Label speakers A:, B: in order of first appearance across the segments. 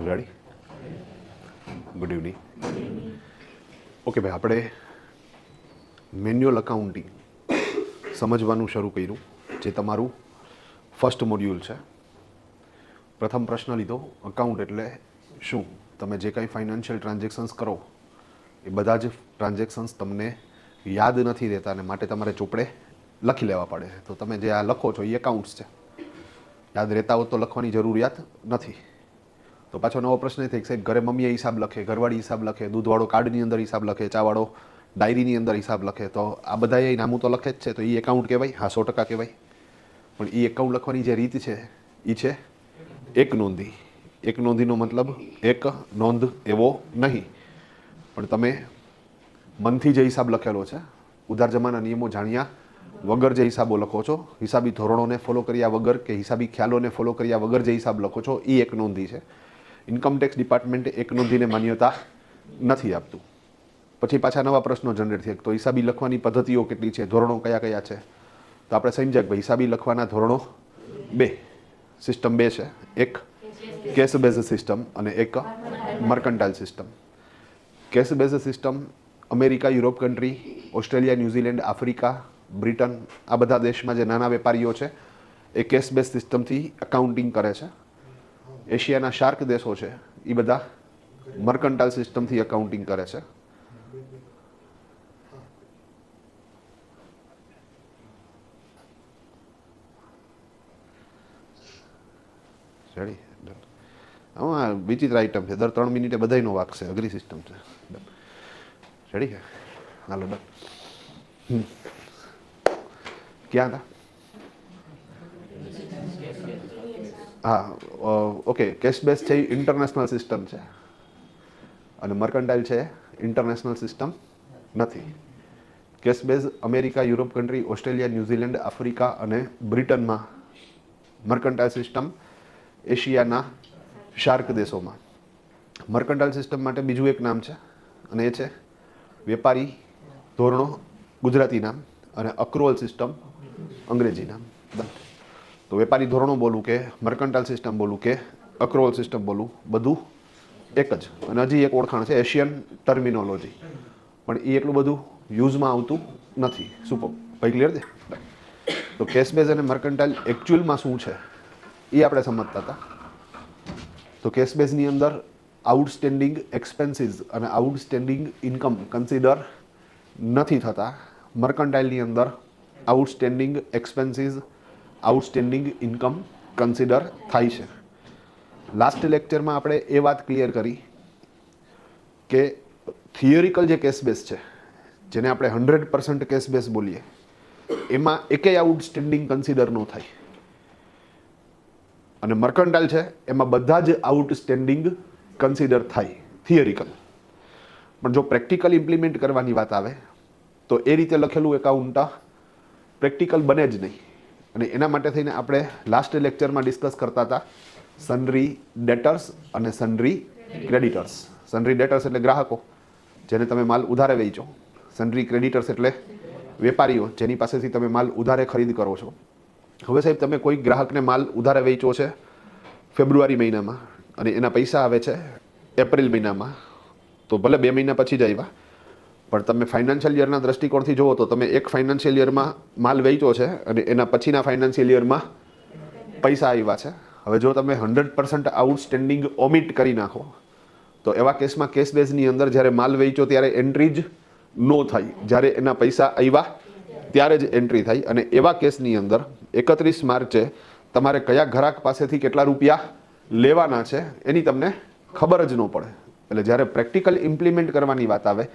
A: Ready? Good evening. Okay ભાઈ, આપણે manual accounting સમજવાનું શરૂ કર્યું, જે તમારું ફર્સ્ટ મોડ્યુલ છે. પ્રથમ પ્રશ્ન લીધો, અકાઉન્ટ એટલે શું? તમે જે કંઈ ફાઇનાન્શિયલ ટ્રાન્ઝેક્શન્સ કરો એ બધા જ ટ્રાન્ઝેક્શન્સ તમને યાદ નથી રહેતા અને માટે તમારે ચોપડે લખી લેવા પડે. તો તમે જે આ લખો છો એ એકાઉન્ટ્સ છે. યાદ રહેતા હોત તો લખવાની જરૂરિયાત નથી. તો પાછો નવો પ્રશ્ન એ થાય કે સાહેબ ઘરે મમ્મીએ હિસાબ લખે, ઘરવાળી હિસાબ લખે, દૂધવાળો કાર્ડની અંદર હિસાબ લખે, ચાવાળો ડાયરીની અંદર હિસાબ લખે, તો આ બધા એ નામું તો લખે જ છે, તો એ એકાઉન્ટ કહેવાય? હા, 100% કહેવાય. પણ એ એકાઉન્ટ લખવાની જે રીત છે એ છે એક નોંધી. એક નોંધીનો મતલબ એક નોંધ એવો નહીં, પણ તમે મનથી જે હિસાબ લખેલો છે, ઉધાર જમાના નિયમો જાણ્યા વગર જે હિસાબો લખો છો, હિસાબી ધોરણોને ફોલો કર્યા વગર કે હિસાબી ખ્યાલોને ફોલો કર્યા વગર જે હિસાબ લખો છો એ એક નોંધી છે. ઇન્કમટેક્સ ડિપાર્ટમેન્ટ એક નોંધીને માન્યતા નથી આપતું. પછી પાછા નવા પ્રશ્નો જનરેટ થાય, તો હિસાબી લખવાની પદ્ધતિઓ કેટલી છે, ધોરણો કયા કયા છે? તો આપણે સમજ્યા કે ભાઈ હિસાબી લખવાના ધોરણો સિસ્ટમ બે છે. એક કેશ બેઝ સિસ્ટમ અને એક mercantile system. Cash base system America, Europe country, Australia, New Zealand, Africa, Britain, આ બધા દેશમાં જે નાના વેપારીઓ છે એ કેશ બેઝ સિસ્ટમથી અકાઉન્ટિંગ કરે છે. એશિયાના શાર્ક દેશો છે એ બધા મર્કન્ટાઇલ સિસ્ટમથી અકાઉન્ટિંગ કરે છે. રેડી? હા, વિચિત્ર આઈટમ છે. દર 3 મિનિટે બધાયનો વાક છે. અઘરી સિસ્ટમ છે. રેડી કે? હાલો ડન. ક્યાં હતા? હા, ઓકે. કેશ બેઝ છે એ ઇન્ટરનેશનલ સિસ્ટમ છે અને મર્કન્ટાઇલ છે ઇન્ટરનેશનલ સિસ્ટમ નથી. Cash base America, Europe country, Australia, New Zealand, Africa અને બ્રિટનમાં મર્કન્ટાઇલ સિસ્ટમ, એશિયાના શાર્ક દેશોમાં. મર્કન્ટાઇલ સિસ્ટમ માટે બીજું એક નામ છે અને એ છે વેપારી ધોરણો, ગુજરાતી નામ, અને અક્રુઅલ સિસ્ટમ, અંગ્રેજી નામ. તો વેપારી ધોરણો બોલું કે મર્કન્ટાઇલ સિસ્ટમ બોલું કે અક્રુઅલ સિસ્ટમ બોલું, બધું એક જ. અને હજી એક ઓળખાણ છે એશિયન ટર્મિનોલોજી, પણ એ એટલું બધું યુઝમાં આવતું નથી. સુપર ભાઈ, ક્લિયર છે? તો કેશ બેઝ અને મર્કન્ટાઇલ એકચ્યુઅલમાં શું છે એ આપણે સમજતા હતા. તો કેશ બેઝની અંદર આઉટસ્ટેન્ડિંગ એક્સપેન્સીસ અને આઉટસ્ટેન્ડિંગ ઇન્કમ કન્સિડર નથી થતા. મર્કન્ટાઇલની અંદર outstanding expenses, outstanding income consider થાય છે. લાસ્ટ લેક્ચરમાં આપણે એ વાત ક્લિયર કરી કે થિયરિકલ જે કેશ બેઝ છે, જેને આપણે 100% કેશ બેઝ બોલીએ, એમાં એકેય આઉટસ્ટેન્ડિંગ કન્સિડર ન થાય. અને મર્કન્ટાઇલ છે એમાં બધા જ આઉટસ્ટેન્ડિંગ કન્સિડર થાય થિયરિકલ. પણ જો પ્રેક્ટિકલ ઇમ્પ્લિમેન્ટ કરવાની વાત આવે તો એ રીતે લખેલું એકાઉન્ટ પ્રેક્ટિકલ બને જ નહીં. અને એના માટે થઈને આપણે લાસ્ટ લેક્ચરમાં ડિસ્કસ કરતા હતા સન્ડ્રી ડેટર્સ અને સન્ડ્રી ક્રેડિટર્સ. સન્ડ્રી ડેટર્સ એટલે ગ્રાહકો, જેને તમે માલ ઉધારે વેચો. સન્ડ્રી ક્રેડિટર્સ એટલે વેપારીઓ, જેની પાસેથી તમે માલ ઉધારે ખરીદ કરો છો. હવે સાહેબ, તમે કોઈ ગ્રાહકને માલ ઉધારે વેચો છે ફેબ્રુઆરી મહિનામાં અને એના પૈસા આવે છે એપ્રિલ મહિનામાં, તો ભલે 2 મહિના પછી જ આવ્યા, પણ તમે ફાઇનાન્શિયલ યરના દ્રષ્ટિકોણથી જુઓ તો તમે એક ફાઇનાન્શિયલ યરમાં માલ વેચો છે અને એના પછીના ફાઇનાન્શિયલ યરમાં પૈસા આવ્યા છે. હવે જો તમે 100% આઉટસ્ટેન્ડિંગ ઓમિટ કરી નાખો તો એવા કેસમાં કેશ બેઝની અંદર જ્યારે માલ વેચો ત્યારે એન્ટ્રી જ ન થાય, જ્યારે એના પૈસા આવ્યા ત્યારે જ એન્ટ્રી થાય. અને એવા કેસની અંદર 31 માર્ચે તમારે કયા ગ્રાહક પાસેથી કેટલા રૂપિયા લેવાના છે એની તમને ખબર જ ન પડે. એટલે જ્યારે પ્રેક્ટિકલ ઇમ્પ્લિમેન્ટ કરવાની વાત આવે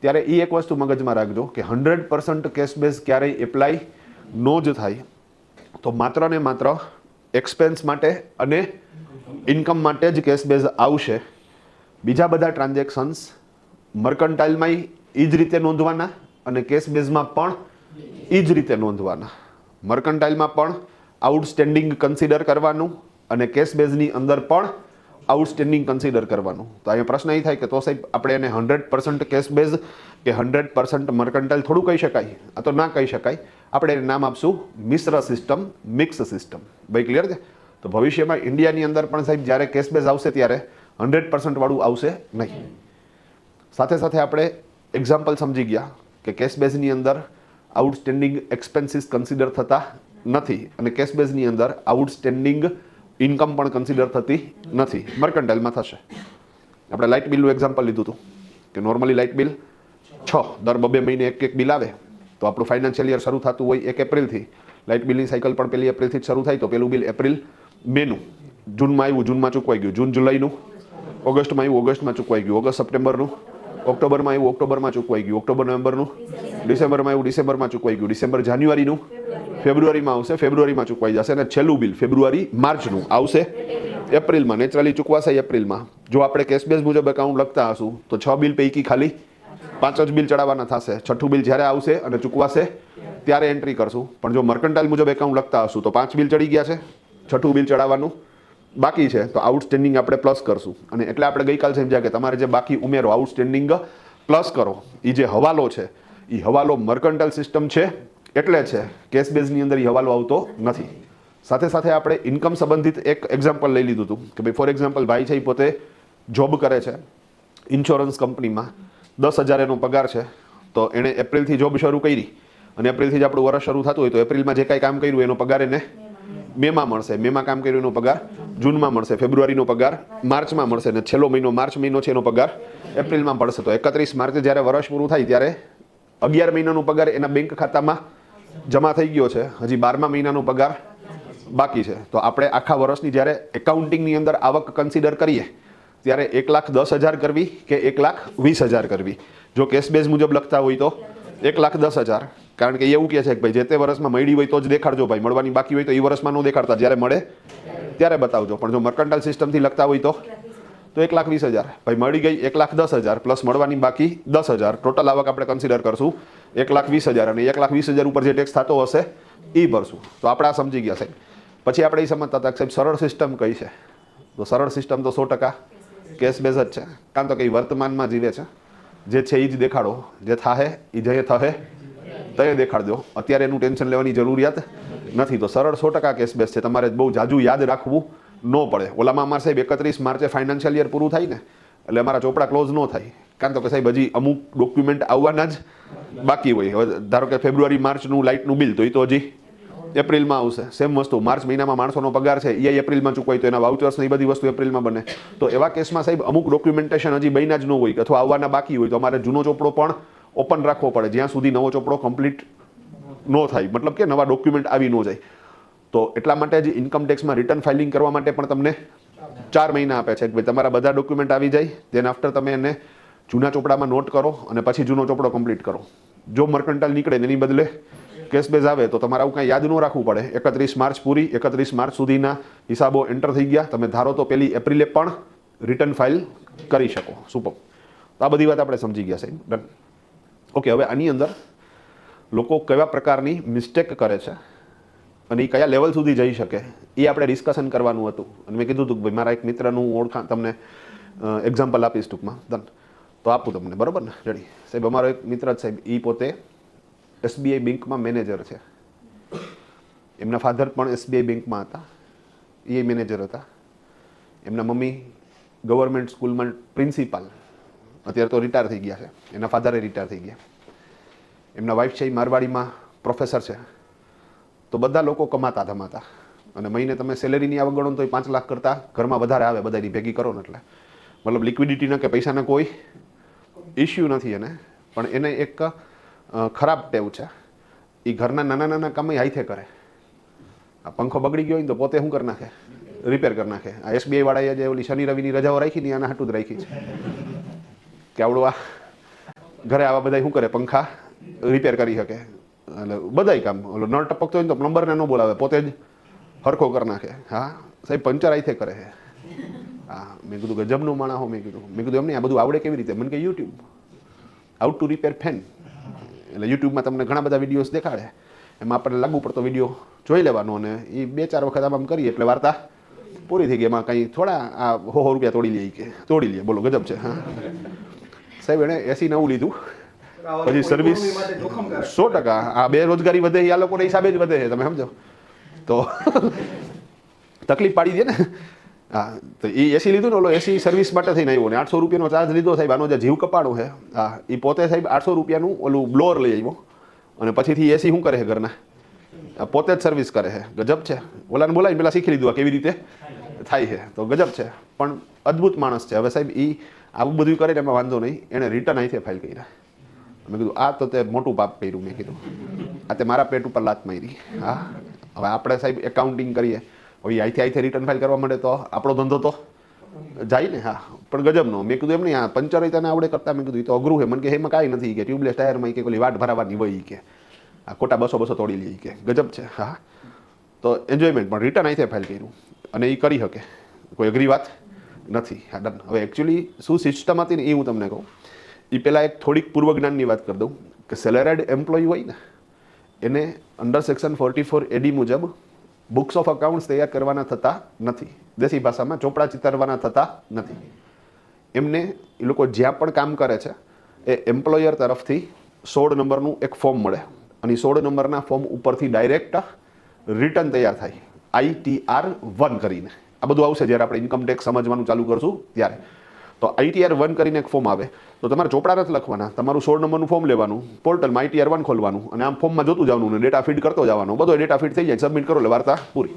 A: ત્યારે એ એક વસ્તુ મગજમાં રાખજો કે 100% કેશ બેઝ ક્યારેય એપ્લાય ન જ થાય. તો માત્ર ને માત્ર એક્સપેન્સ માટે અને ઇન્કમ માટે જ કેશ બેઝ આવશે. બીજા બધા ટ્રાન્ઝેક્શન્સ મર્કન્ટાઇલમાંય એ જ રીતે નોંધવાના અને કેશ બેઝમાં પણ એ જ રીતે નોંધવાના. મર્કન્ટાઇલમાં પણ આઉટસ્ટેન્ડિંગ કન્સિડર કરવાનું અને કેશ બેઝની અંદર પણ આઉટસ્ટેન્ડિંગ કન્સિડર કરવાનું. તો અહીંયા પ્રશ્ન એ થાય કે તો સાહેબ આપણે એને 100% કેશ બેઝ કે 100% મર્કન્ટાઇલ થોડું કહી શકાય? આ તો ના કહી શકાય. આપણે એને નામ આપશું મિશ્ર સિસ્ટમ, મિક્સ સિસ્ટમ. ભાઈ ક્લિયર છે? તો ભવિષ્યમાં ઇન્ડિયાની અંદર પણ સાહેબ જ્યારે કેશ બેઝ આવશે ત્યારે 100% વાળું આવશે નહીં. સાથે સાથે આપણે એક્ઝામ્પલ સમજી ગયા કે કેશ બેઝની અંદર આઉટસ્ટેન્ડિંગ એક્સપેન્સીસ કન્સિડર થતા નથી અને કેશ બેઝની અંદર આઉટસ્ટેન્ડિંગ ઇન્કમ પણ કન્સિડર થતી નથી. મર્કન્ટાઇલમાં થશે. આપણે લાઇટ બિલનું એક્ઝામ્પલ લીધું હતું કે નોર્મલી લાઇટ બિલ 6 દર 2 મહિને એક બિલ આવે તો આપણું ફાઇનાન્શિયલ યર શરૂ થતું હોય 1 એપ્રિલથી. લાઇટ બિલની સાયકલ પણ પહેલી એપ્રિલથી જ શરૂ થાય તો પહેલું બિલ એપ્રિલ મેનું, જૂનમાં આવ્યું જૂનમાં ચૂકવાઈ ગયું, જૂન જુલાઈનું, ઓગસ્ટમાં આવ્યું ઓગસ્ટમાં ચૂકવાઈ ગયું, ઓગસ્ટ સપ્ટેમ્બરનું, ઓક્ટોબરમાં આવ્યું ઓક્ટોબરમાં ચૂકવાઈ ગયું, ઓક્ટોબર નવેમ્બરનું, ડિસેમ્બરમાં આવ્યું ડિસેમ્બરમાં ચૂકવાઈ ગયું, ડિસેમ્બર જાન્યુઆરીનું, ફેબ્રુઆરીમાં આવશે ફેબ્રુઆરીમાં ચૂકવાઈ જશે અને છેલ્લું બિલ ફેબ્રુઆરી માર્ચનું આવશે એપ્રિલમાં. નેચરલી ચૂકવાશે એપ્રિલમાં. જો આપણે કેશ બેઝ મુજબ એકાઉન્ટ લખતા હશું તો 6 બિલ પૈકી ખાલી 5 જ બિલ ચડાવવાના થશે. 6ઠું બિલ જ્યારે આવશે અને ચૂકવાશે ત્યારે એન્ટ્રી કરશું. પણ જો મર્કન્ટાઇલ મુજબ એકાઉન્ટ લખતા હશું તો 5 બિલ ચડી ગયા છે, 6ઠું બિલ ચડાવવાનું બાકી છે તો આઉટસ્ટેન્ડિંગ આપણે પ્લસ કરશું. અને એટલે આપણે ગઈકાલ સમજ્યા કે તમારે જે બાકી ઉમેરો આઉટસ્ટેન્ડિંગ પ્લસ કરો. એ જે હવાલો છે એ હવાલો મર્કન્ટાઇલ સિસ્ટમ છે એટલે છે, કેશ બેઝની અંદર એ હવાલો આવતો નથી. સાથે સાથે આપણે ઇન્કમ સંબંધિત એક એક્ઝામ્પલ લઈ લીધું હતું કે ભાઈ ફોર એક્ઝામ્પલ ભાઈ છે એ પોતે જોબ કરે છે ઇન્સ્યોરન્સ કંપનીમાં, 10,000 એનો પગાર છે તો એણે એપ્રિલથી જોબ શરૂ કરી અને એપ્રિલથી જ આપણું વર્ષ શરૂ થતું હોય તો એપ્રિલમાં જે કાંઈ કામ કર્યું એનો પગાર એને મેમાં મળશે, મેમાં કામ કર્યું એનો પગાર જૂનમાં મળશે, ફેબ્રુઆરીનો પગાર માર્ચમાં મળશે અને છેલ્લો મહિનો માર્ચ મહિનો છે એનો પગાર એપ્રિલમાં પડશે. તો 31 માર્ચે જ્યારે વર્ષ પૂરું થાય ત્યારે 11 મહિનાનો પગાર એના બેંક ખાતામાં જમા થઈ ગયો છે, હજી 12મા મહિનાનો પગાર બાકી છે. તો આપણે આખા વર્ષની જ્યારે એકાઉન્ટિંગની અંદર આવક કન્સિડર કરીએ ત્યારે 1,10,000 કરવી કે 1,20,000 કરવી. જો કેશ બેઝ મુજબ લખતા હોય તો 1,10,000, કારણ કે એવું કહે છે કે ભાઈ જે તે વર્ષમાં મળી હોય તો જ દેખાડજો, ભાઈ મળવાની બાકી હોય તો એ વર્ષમાં ન દેખાડતા, જ્યારે મળે ત્યારે બતાવજો. પણ જો મર્કન્ટાઇલ સિસ્ટમથી લખતા હોય તો 1,20,000, ભાઈ મળી ગઈ 1,10,000 પ્લસ મળવાની બાકી 10,000, ટોટલ આવક આપણે કન્સિડર કરશું 1,20,000 અને 1,20,000 ઉપર જે ટેક્સ થતો હશે એ ભરશું. તો આપણે આ સમજી ગયા સાહેબ. પછી આપણે એ સમજતા હતા કે સાહેબ સરળ સિસ્ટમ કઈ છે? તો સરળ સિસ્ટમ તો 100% કેશ બેઝ જ છે, કારણ તો કે વર્તમાનમાં જીવે છે, જે છે એ જ દેખાડો, જે થાહે એ જે થહે તે દેખાડજો. અત્યારે એનું ટેન્શન લેવાની જરૂરિયાત નથી. તો સરળ 100% કેશ બેઝ છે, તમારે બહુ જાજુ યાદ રાખવું ન પડે. ઓલામાં અમારે સાહેબ 31 માર્ચે ફાઇનાન્શિયલ યર પૂરું થાય ને એટલે અમારા ચોપડા ક્લોઝ ન થાય, કારણ તો કે સાહેબ હજી અમુક ડોક્યુમેન્ટ આવવાના જ બાકી હોય. હવે ધારો કે ફેબ્રુઆરી માર્ચનું લાઇટનું બિલ તો એ તો હજી એપ્રિલમાં આવશે. સેમ વસ્તુ માર્ચ મહિનામાં માણસોનો પગાર છે એ એપ્રિલમાં ચૂકવાય તો એના વાઉચર્સ ને એ બધી વસ્તુ એપ્રિલમાં બને. તો એવા કેસમાં સાહેબ અમુક ડોક્યુમેન્ટેશન હજી બન્યા જ ન હોય અથવા આવવાના બાકી હોય તો અમારે જૂનો ચોપડો પણ ઓપન રાખવો પડે જ્યાં સુધી નવો ચોપડો કમ્પ્લીટ ન થાય, મતલબ કે નવા ડોક્યુમેન્ટ આવી ન જાય. તો એટલા માટે જ ઇન્કમ ટેક્સમાં રિટર્ન ફાઇલિંગ કરવા માટે પણ તમને 4 મહિના આપે છે કે ભાઈ તમારા બધા ડોક્યુમેન્ટ આવી જાય, દેન આફ્ટર તમે એને જૂના ચોપડામાં નોટ કરો અને પછી જૂનો ચોપડો કમ્પ્લીટ કરો. જો મર્કન્ટાઇલ નીકળે એની બદલે કેશ બેઝ આવે તો તમારે આવું કાંઈ યાદ ન રાખવું પડે. 31 માર્ચ પૂરી, 31 માર્ચ સુધીના હિસાબો એન્ટર થઈ ગયા, તમે ધારો તો પહેલી એપ્રિલે પણ રિટર્ન ફાઇલ કરી શકો. સુપર. તો આ બધી વાત આપણે સમજી ગયા સાહેબ. ડન. ઓકે, હવે આની અંદર લોકો કેવા પ્રકારની મિસ્ટેક કરે છે અને એ કયા લેવલ સુધી જઈ શકે એ આપણે ડિસ્કશન કરવાનું હતું. અને મેં કીધું હતું કે ભાઈ મારા એક મિત્રનું ઓળખાણ તમને એક્ઝામ્પલ આપીશ ટૂંકમાં. ડન. તો આપું તમને, બરાબર ને? રેડી સાહેબ. અમારો એક મિત્ર જ સાહેબ એ પોતે SBI બેંકમાં મેનેજર છે. એમના ફાધર પણ SBI બેંકમાં હતા, એ મેનેજર હતા. એમના મમ્મી ગવર્મેન્ટ સ્કૂલમાં પ્રિન્સિપાલ, અત્યારે તો રિટાયર થઈ ગયા છે. એના ફાધરે રિટાયર થઈ ગયા. એમના વાઈફ છે એ મારવાડીમાં પ્રોફેસર છે. તો બધા લોકો કમાતા ધમાતા અને મહિને તમે સેલેરીની આવક ગણો તો 5 લાખ કરતાં ઘરમાં વધારે આવે બધાની ભેગી કરો ને એટલે. મતલબ લિક્વિડિટીના કે પૈસાના કોઈ ઇસ્યુ નથી એને. પણ એને એક ખરાબ ટેવ છે, એ ઘરના નાના નાના કામ હાથે કરે. આ પંખો બગડી ગયો હોય તો પોતે શું કરી નાખે? રિપેર કરી નાખે. આ SBI વાળાએ જે ઓલી શનિ રવિની રજાઓ રાખી ને આના હાટું જ રાખી છે કે આવડું આ ઘરે આવા બધા શું કરે? પંખા રિપેર કરી શકે. એટલે બધાય કામ ઓલો નળ ટપકતો હોય તો પ્લમ્બરને ન બોલાવે, પોતે જ હરખો કરી નાખે. હા સાહેબ, પંચર હાથે કરે છે. હા, મેં કીધું ગજબનું માણસ હો. મેં કીધું એમને આ બધું આવડે કેવી રીતે? મને કે YouTube, how to repair fan. એટલે યુટ્યુબમાં તમને ઘણા બધા વિડીયોઝ દેખાડે, એમાં આપણે લાગુ પડતો વિડીયો જોઈ લેવાનો અને એ 2-4 વખત આમ કરીએ એટલે વાર્તા પૂરી થઈ ગઈ. એમાં કંઈ થોડા આ 100 રૂપિયા તોડી લે કે તોડી લે. બોલો, ગજબ છે. હા સાહેબ, એણે 80-90 લીધું. પછી સર્વિસ 100%. આ બેરોજગારી વધે એ આ લોકોના હિસાબે જ વધે છે, તમે સમજો. તો તકલીફ પાડી દે ને. હા, તો એ એસી લીધું ને, ઓલો એસી સર્વિસ માટે થઈને આવ્યો ને 800 રૂપિયાનો ચાર્જ લીધો સાહેબ. આનો જે જીવ કપાણો છે, હા, એ પોતે સાહેબ 800 રૂપિયાનું ઓલું બ્લોઅર લઈ આવ્યો અને પછીથી એસી શું કરે છે ઘરના, પોતે જ સર્વિસ કરે છે. ગજબ છે. ઓલાને બોલાવીને પેલા શીખી લીધું કેવી રીતે થાય છે. તો ગજબ છે, પણ અદ્ભુત માણસ છે. હવે સાહેબ એ આવું બધું કરે ને એમાં વાંધો નહીં, એણે રિટર્ન અહીંથી ફાઇલ કર્યા. મેં કીધું આ તો તે મોટું પાપ કર્યું. મેં કીધું આ તે મારા પેટ ઉપર લાત મારી. હા, હવે આપણે સાહેબ એકાઉન્ટિંગ કરીએ, હવે અહીંથી રિટર્ન ફાઇલ કરવા માંડે તો આપણો ધંધો તો જાય ને. હા, પણ ગજબનો. મેં કીધું એમ નહીં, આ પંચર તને આવડે કરતા. મેં કીધું એ તો અઘરું છે. મને કે એમાં કાંઈ નથી, કે ટ્યુબલેસ ટાયરમાં કે ઓલી વાટ ભરાવાની હોય, કે આ ખોટા 200 તોડી લઈ, કે ગજબ છે. હા, તો એન્જોયમેન્ટ. પણ રિટર્ન અહીંથી ફાઇલ કર્યું અને એ કરી શકે, કોઈ અઘરી વાત નથી. હા, ડન. હવે એકચ્યુઅલી શું સિસ્ટમ હતી ને એ હું તમને કહું. એ પહેલાં એક થોડીક પૂર્વજ્ઞાનની વાત કરી દઉં કે સેલેરાઇડ એમ્પ્લોય હોય ને એને અંડર સેક્શન 44 AD મુજબ બુક્સ ઓફ અકાઉન્ટ્સ તૈયાર કરવાના થતા નથી. દેશી ભાષામાં ચોપડા ચિતારવાના થતા નથી. એમને એ લોકો જ્યાં પણ કામ કરે છે એ એમ્પ્લોયર તરફથી 16 નંબરનું એક ફોર્મ મળે અને 16 નંબરના ફોર્મ ઉપરથી ડાયરેક્ટ રિટર્ન તૈયાર થાય, ITR 1 કરીને. આ બધું આવશે જ્યારે આપણે ઇન્કમ ટેક્સ સમજવાનું ચાલુ કરશું ત્યારે. તો ITR 1 કરીને એક ફોર્મ આવે. તો તમારે ચોપડા નથી લખવાના, તમારું 16 નંબરનું ફોર્મ લેવાનું, પોર્ટલમાં ITR 1 ખોલવાનું અને આમ ફોર્મમાં જોતું જવાનું અને ડેટા ફીડ કરતો જવાનો. બધો ડેટા ફીડ થઈ જાય, સબમિટ કરો એટલે વાર્તા પૂરી.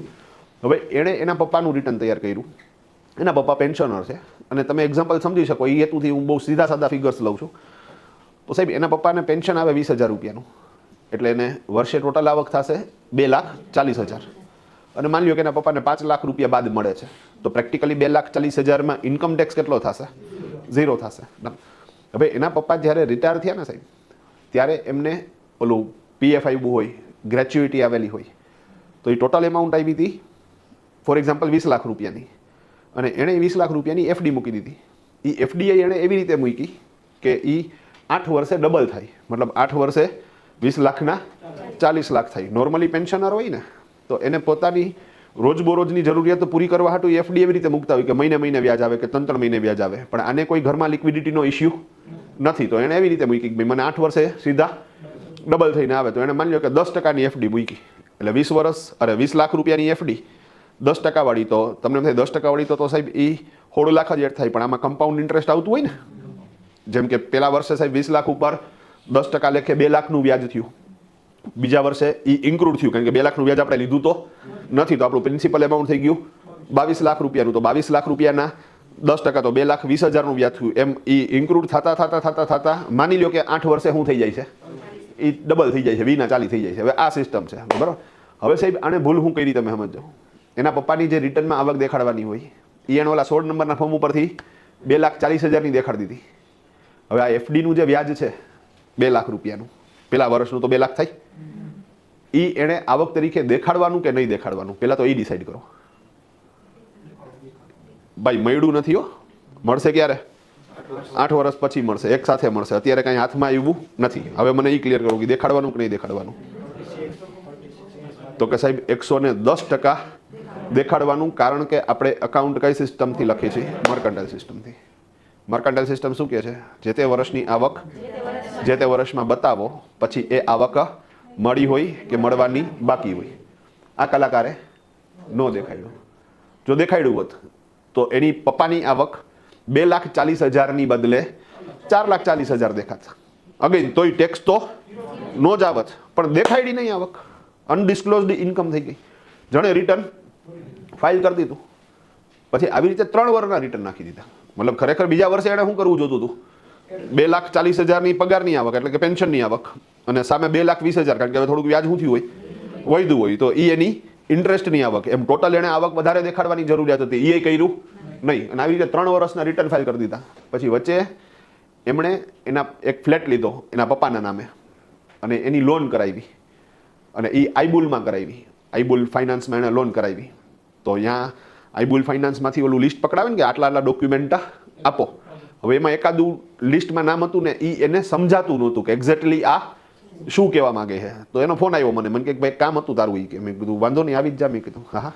A: હવે એણે એના પપ્પાનું રિટર્ન તૈયાર કર્યું. એના પપ્પા પેન્શનર છે અને તમે એક્ઝામ્પલ સમજી શકો એ હેતુથી હું બહુ સીધા સાદા ફિગર્સ લઉં છું. તો સાહેબ એના પપ્પાને પેન્શન આવે 20,000 રૂપિયાનું, એટલે એને વર્ષે ટોટલ આવક થશે 2,40,000. અને માની લો કે એના પપ્પાને 5 લાખ રૂપિયા બાદ મળે છે, તો પ્રેક્ટિકલી 2,40,000માં ઇન્કમ ટેક્સ કેટલો થશે? 0 થશે. હવે એના પપ્પા જ્યારે રિટાયર થયા ને સાહેબ, ત્યારે એમને ઓલું PF આવ્યું હોય, ગ્રેચ્યુઇટી આવેલી હોય, તો એ ટોટલ એમાઉન્ટ આવી હતી ફોર એક્ઝામ્પલ 20 લાખ રૂપિયાની, અને એણે 20 લાખ રૂપિયાની FD મૂકી દીધી. એ FD એણે એવી રીતે મૂકી કે એ 8 વર્ષે ડબલ થાય, મતલબ 8 વર્ષે 20 લાખના 40 લાખ થાય. નોર્મલી પેન્શનર હોય ને તો એને પોતાની રોજબરોજની જરૂરિયાતો પૂરી કરવા હાટું FD એવી રીતે મૂકતા હોય કે મહિને મહિને વ્યાજ આવે કે 3 મહિને વ્યાજ આવે, પણ આને કોઈ ઘરમાં લિક્વિડિટીનો ઇસ્યુ નથી. તો એણે એવી રીતે મૂકી કે મને 8 વર્ષે સીધા ડબલ થઈને આવે. તો એણે માની લો કે 10%ની FD મૂકી, એટલે 20 લાખ રૂપિયાની FD 10% વાળી. તો તમને એમ થાય 10% વાળી તો સાહેબ એ 16 લાખ જ એડ થાય, પણ આમાં કમ્પાઉન્ડ ઇન્ટરેસ્ટ આવતું હોય ને. જેમ કે પહેલા વર્ષે સાહેબ 20 લાખ ઉપર 10% લેખે 2 લાખનું વ્યાજ થયું, બીજા વર્ષે એ ઇન્ક્લુડ થયું, કારણ કે 2 લાખનું વ્યાજ આપણે લીધું તો નથી, તો આપણું પ્રિન્સિપલ એમાઉન્ટ થઈ ગયું 22 લાખ રૂપિયાનું. તો 22 લાખ રૂપિયાના 10% તો 2,20,000નું વ્યાજ થયું. એમ એ ઇન્ક્લુડ થતા માની લો કે 8 વર્ષે શું થઈ જાય છે, એ ડબલ થઈ જાય છે, 20 થઈ જાય છે. હવે આ સિસ્ટમ છે, બરાબર. હવે સાહેબ આને ભૂલ શું કરી તમે સમજો. એના પપ્પાની જે રિટર્નમાં આવક દેખાડવાની હોય એ એને ઓલા 16 નંબરના ફોર્મ ઉપરથી 2,40,000ની દેખાડી દીધી. હવે આ FDનું જે વ્યાજ છે 2 લાખ રૂપિયાનું, પેલા વર્ષનું તો 2 લાખ થાય. એ એણે આવક તરીકે દેખાડવાનું કે નહીં દેખાડવાનું, પહેલાં તો એ ડિસાઈડ કરો. ભાઈ મળ્યું નથી હો, મળશે ક્યારે? 8 વર્ષ પછી મળશે, એક સાથે મળશે. અત્યારે કાંઈ હાથમાં આવ્યું નથી. હવે મને એ ક્લિયર કરો કે દેખાડવાનું કે નહીં દેખાડવાનું. તો કે સાહેબ 110% દેખાડવાનું, કારણ કે આપણે અકાઉન્ટ કઈ સિસ્ટમથી લખીએ છીએ? મર્કન્ટાઇલ સિસ્ટમથી. મર્કન્ટાઇલ સિસ્ટમ શું કહે છે? જે તે વર્ષની આવક જે તે વર્ષમાં બતાવો, પછી એ આવક મળી હોય કે મળવાની બાકી હોય. આ કલાકારે ન દેખાડ્યું. જો દેખાડ્યું હોત તો એની પપ્પાની આવક 2,40,000ની બદલે 4,40,000 દેખાત. અગેન તોય ટેક્સ તો નો જ આવત, પણ દેખાડી નહીં આવક, અનડિસ્ક્લોઝડ ઇન્કમ થઈ ગઈ. જણે રિટર્ન ફાઇલ કરી દીધું, પછી આવી રીતે 3 વર્ષના રિટર્ન નાખી દીધા. મતલબ ખરેખર બીજા વર્ષે એણે શું કરવું જોતું હતું? 2,40,000ની પગારની આવક, એટલે કે પેન્શનની આવક, અને સામે 2,20,000, કારણ કે હવે થોડુંક વ્યાજ શું થયું હોય, વધ્યું હોય, તો એ એની ઇન્ટરેસ્ટની આવક. એમ ટોટલ એણે આવક વધારે દેખાડવાની જરૂરિયાત હતી, એ કર્યું નહીં. અને આવી રીતે 3 વર્ષના રિટર્ન ફાઇલ કરી દીધા. પછી વચ્ચે એમણે એના એક ફ્લેટ લીધો એના પપ્પાના નામે અને એની લોન કરાવી, અને એ આઈબુલમાં કરાવી. આઈબુલ ફાઇનાન્સમાં એણે લોન કરાવી. તો અહીંયા આઈબુલ ફાઇનાન્સમાંથી ઓલું લિસ્ટ પકડાવે ને કે આટલા ડોક્યુમેન્ટ આપો. હવે એમાં એકાદું લિસ્ટમાં નામ હતું ને એ એને સમજાતું નહોતું કે એક્ઝેક્ટલી આ શું કહેવા માંગે છે. તો એનો ફોન આવ્યો મને કે ભાઈ કામ હતું તારું. એ કે મેં કીધું વાંધો નહીં, આવી જ જા. મેં કીધું હા.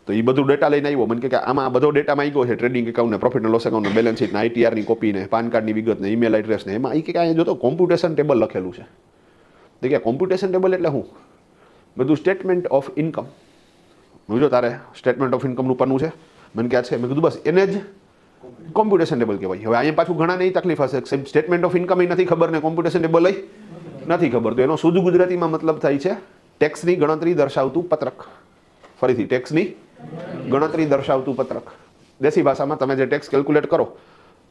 A: તો એ બધું ડેટા લઈને આવ્યો. મને કે આમાં બધો ડેટા માંગ્યો છે, ટ્રેડિંગ એકાઉન્ટ ને, પ્રોફિટ એન્ડ લોસ એકાઉન્ટ ને, બેલેન્સ શીટ ને, ITRની કોપી ને, પાન કાર્ડની વિગત ને, ઈમેલ એડ્રેસ ને. એમાં એ કે કાંઈ જોતો કોમ્પ્યુટેશન ટેબલ લખેલું છે. તો કે કોમ્પ્યુટેશન ટેબલ એટલે શું? બધું સ્ટેટમેન્ટ ઓફ ઇન્કમ. જો તારે સ્ટેટમેન્ટ ઓફ ઇન્કમનું પન્નું છે, મને કે છે. મેં કીધું બસ એને જ કોમ્પ્યુટેશન ટેબલ કહેવાય. હવે અહીંયા પાછું ઘણા નહીં તકલીફ હશે, સ્ટેટમેન્ટ ઓફ ઇન્કમ નથી ખબર ને કોમ્પ્યુટેશન ટેબલ નથી ખબર. તો એનો શુદ્ધ ગુજરાતીમાં મતલબ થાય છે ટેક્સની ગણતરી દર્શાવતું પત્રક. ફરીથી, ટેક્સની ગણતરી દર્શાવતું પત્રક. દેશી ભાષામાં તમે જે ટેક્સ કેલ્ક્યુલેટ કરો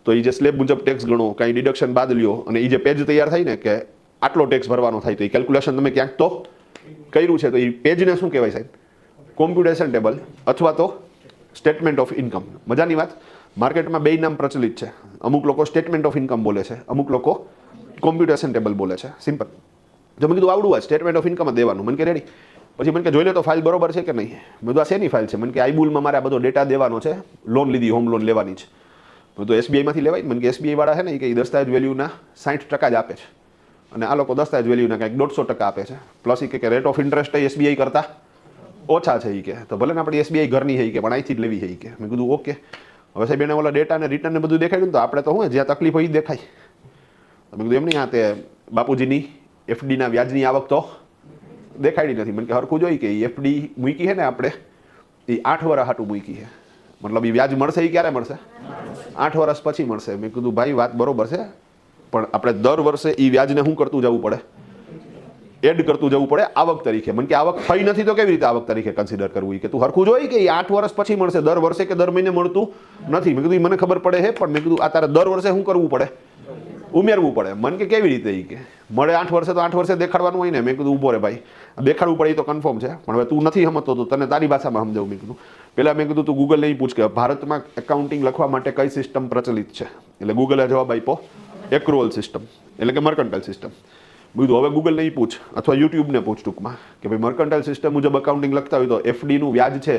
A: તો એ જે સ્લેબ મુજબ ટેક્સ ગણો, કાંઈ ડિડક્શન બાદ લ્યો, અને એ જે પેજ તૈયાર થાય ને કે આટલો ટેક્સ ભરવાનો થાય, તો એ કેલ્ક્યુલેશન તમે ક્યાંક તો કર્યું છે, તો એ પેજને શું કહેવાય સાહેબ? કોમ્પ્યુટેશન ટેબલ અથવા તો સ્ટેટમેન્ટ ઓફ ઇન્કમ. મજાની વાત, માર્કેટમાં બે નામ પ્રચલિત છે. અમુક લોકો સ્ટેટમેન્ટ ઓફ ઇન્કમ બોલે છે, અમુક લોકો કોમ્પ્યુટેશન ટેબલ બોલે છે. સિમ્પલ. જો મેં કીધું આવડું હોય સ્ટેટમેન્ટ ઓફ ઇન્કમ જ દેવાનું. મને કે રેડી. પછી મને કે જોઈ લે તો ફાઇલ બરોબર છે કે નહીં. મેં કીધું આ શેની ફાઇલ છે? મને કે આઈબુલમાં મારે આ બધો ડેટા દેવાનો છે, લોન લીધી, હોમ લોન લેવાની છે. મેં તો એસબીઆઈમાંથી લેવાય. મને કે એસબીઆઈ વાળા છે ને એ દસ્તાવેજ વેલ્યુના 60% જ આપે છે, અને આ લોકો દસ્તાવેજ વેલ્યુના કંઈક 150% આપે છે. પ્લસ એ કે રેટ ઓફ ઇન્ટરેસ્ટ એસબીઆઈ કરતાં ઓછા છે. એ કે તો ભલે ને આપણી એસબીઆઈ ઘરની છે કે પણ અહીંથી જ લેવી છે કે. મેં કીધું ઓકે. હવે સાહેબ એને ઓલા ડેટા અને રિટર્ન ને બધું દેખાડ્યું ને તો આપણે તો શું જ્યાં તકલીફ હોય એ દેખાય. મેં કીધું એમ નહીં, આ તે બાપુજીની એફડીના વ્યાજની આવક તો દેખાડી નથી. મને કે હરખું જોઈ કે એફડી મૂકી છે ને આપણે, એ 8 વર્ષ હાટું મૂકી છે. મતલબ એ વ્યાજ મળશે એ ક્યારે મળશે? 8 વર્ષ પછી મળશે. મેં કીધું ભાઈ વાત બરોબર છે, પણ આપણે દર વર્ષે એ વ્યાજને શું કરતું જવું પડે? એડ કરતું જવું પડે આવક તરીકે. મને કે આવક થઈ નથી તો કેવી રીતે આવક તરીકે કન્સિડર કરવું? કે તું હરખું જોઈ કે એ 8 વર્ષ પછી મળશે, દર વર્ષે કે દર મહિને મળતું નથી. મેં કીધું મને ખબર પડે છે, પણ મેં કીધું આ તારે દર વર્ષે શું કરવું પડે? ઉમેરવું પડે. મને કે કેવી રીતે? એ કે મળે 8 વર્ષે તો 8 વર્ષે દેખાડવાનું હોય ને. મેં કીધું ઊભો રે ભાઈ, દેખાડવું પડે એ તો કન્ફર્મ છે, પણ હવે તું નથી સમજતો તો તને તારી ભાષામાં સમજાવું. મેં કીધું પહેલાં મેં કીધું તું ગૂગલ નહીં પૂછ કે ભારતમાં એકાઉન્ટિંગ લખવા માટે કઈ સિસ્ટમ પ્રચલિત છે. એટલે ગૂગલે જવાબ આપ્યો એક્રુઅલ સિસ્ટમ, એટલે કે મર્કન્ટાઇલ સિસ્ટમ. કીધું હવે ગૂગલ નહીં પૂછ અથવા યુટ્યુબને પૂછ ટૂંકમાં કે ભાઈ મર્કન્ટાઇલ સિસ્ટમ મુજબ એકાઉન્ટિંગ લખતા હોય તો એફડીનું વ્યાજ છે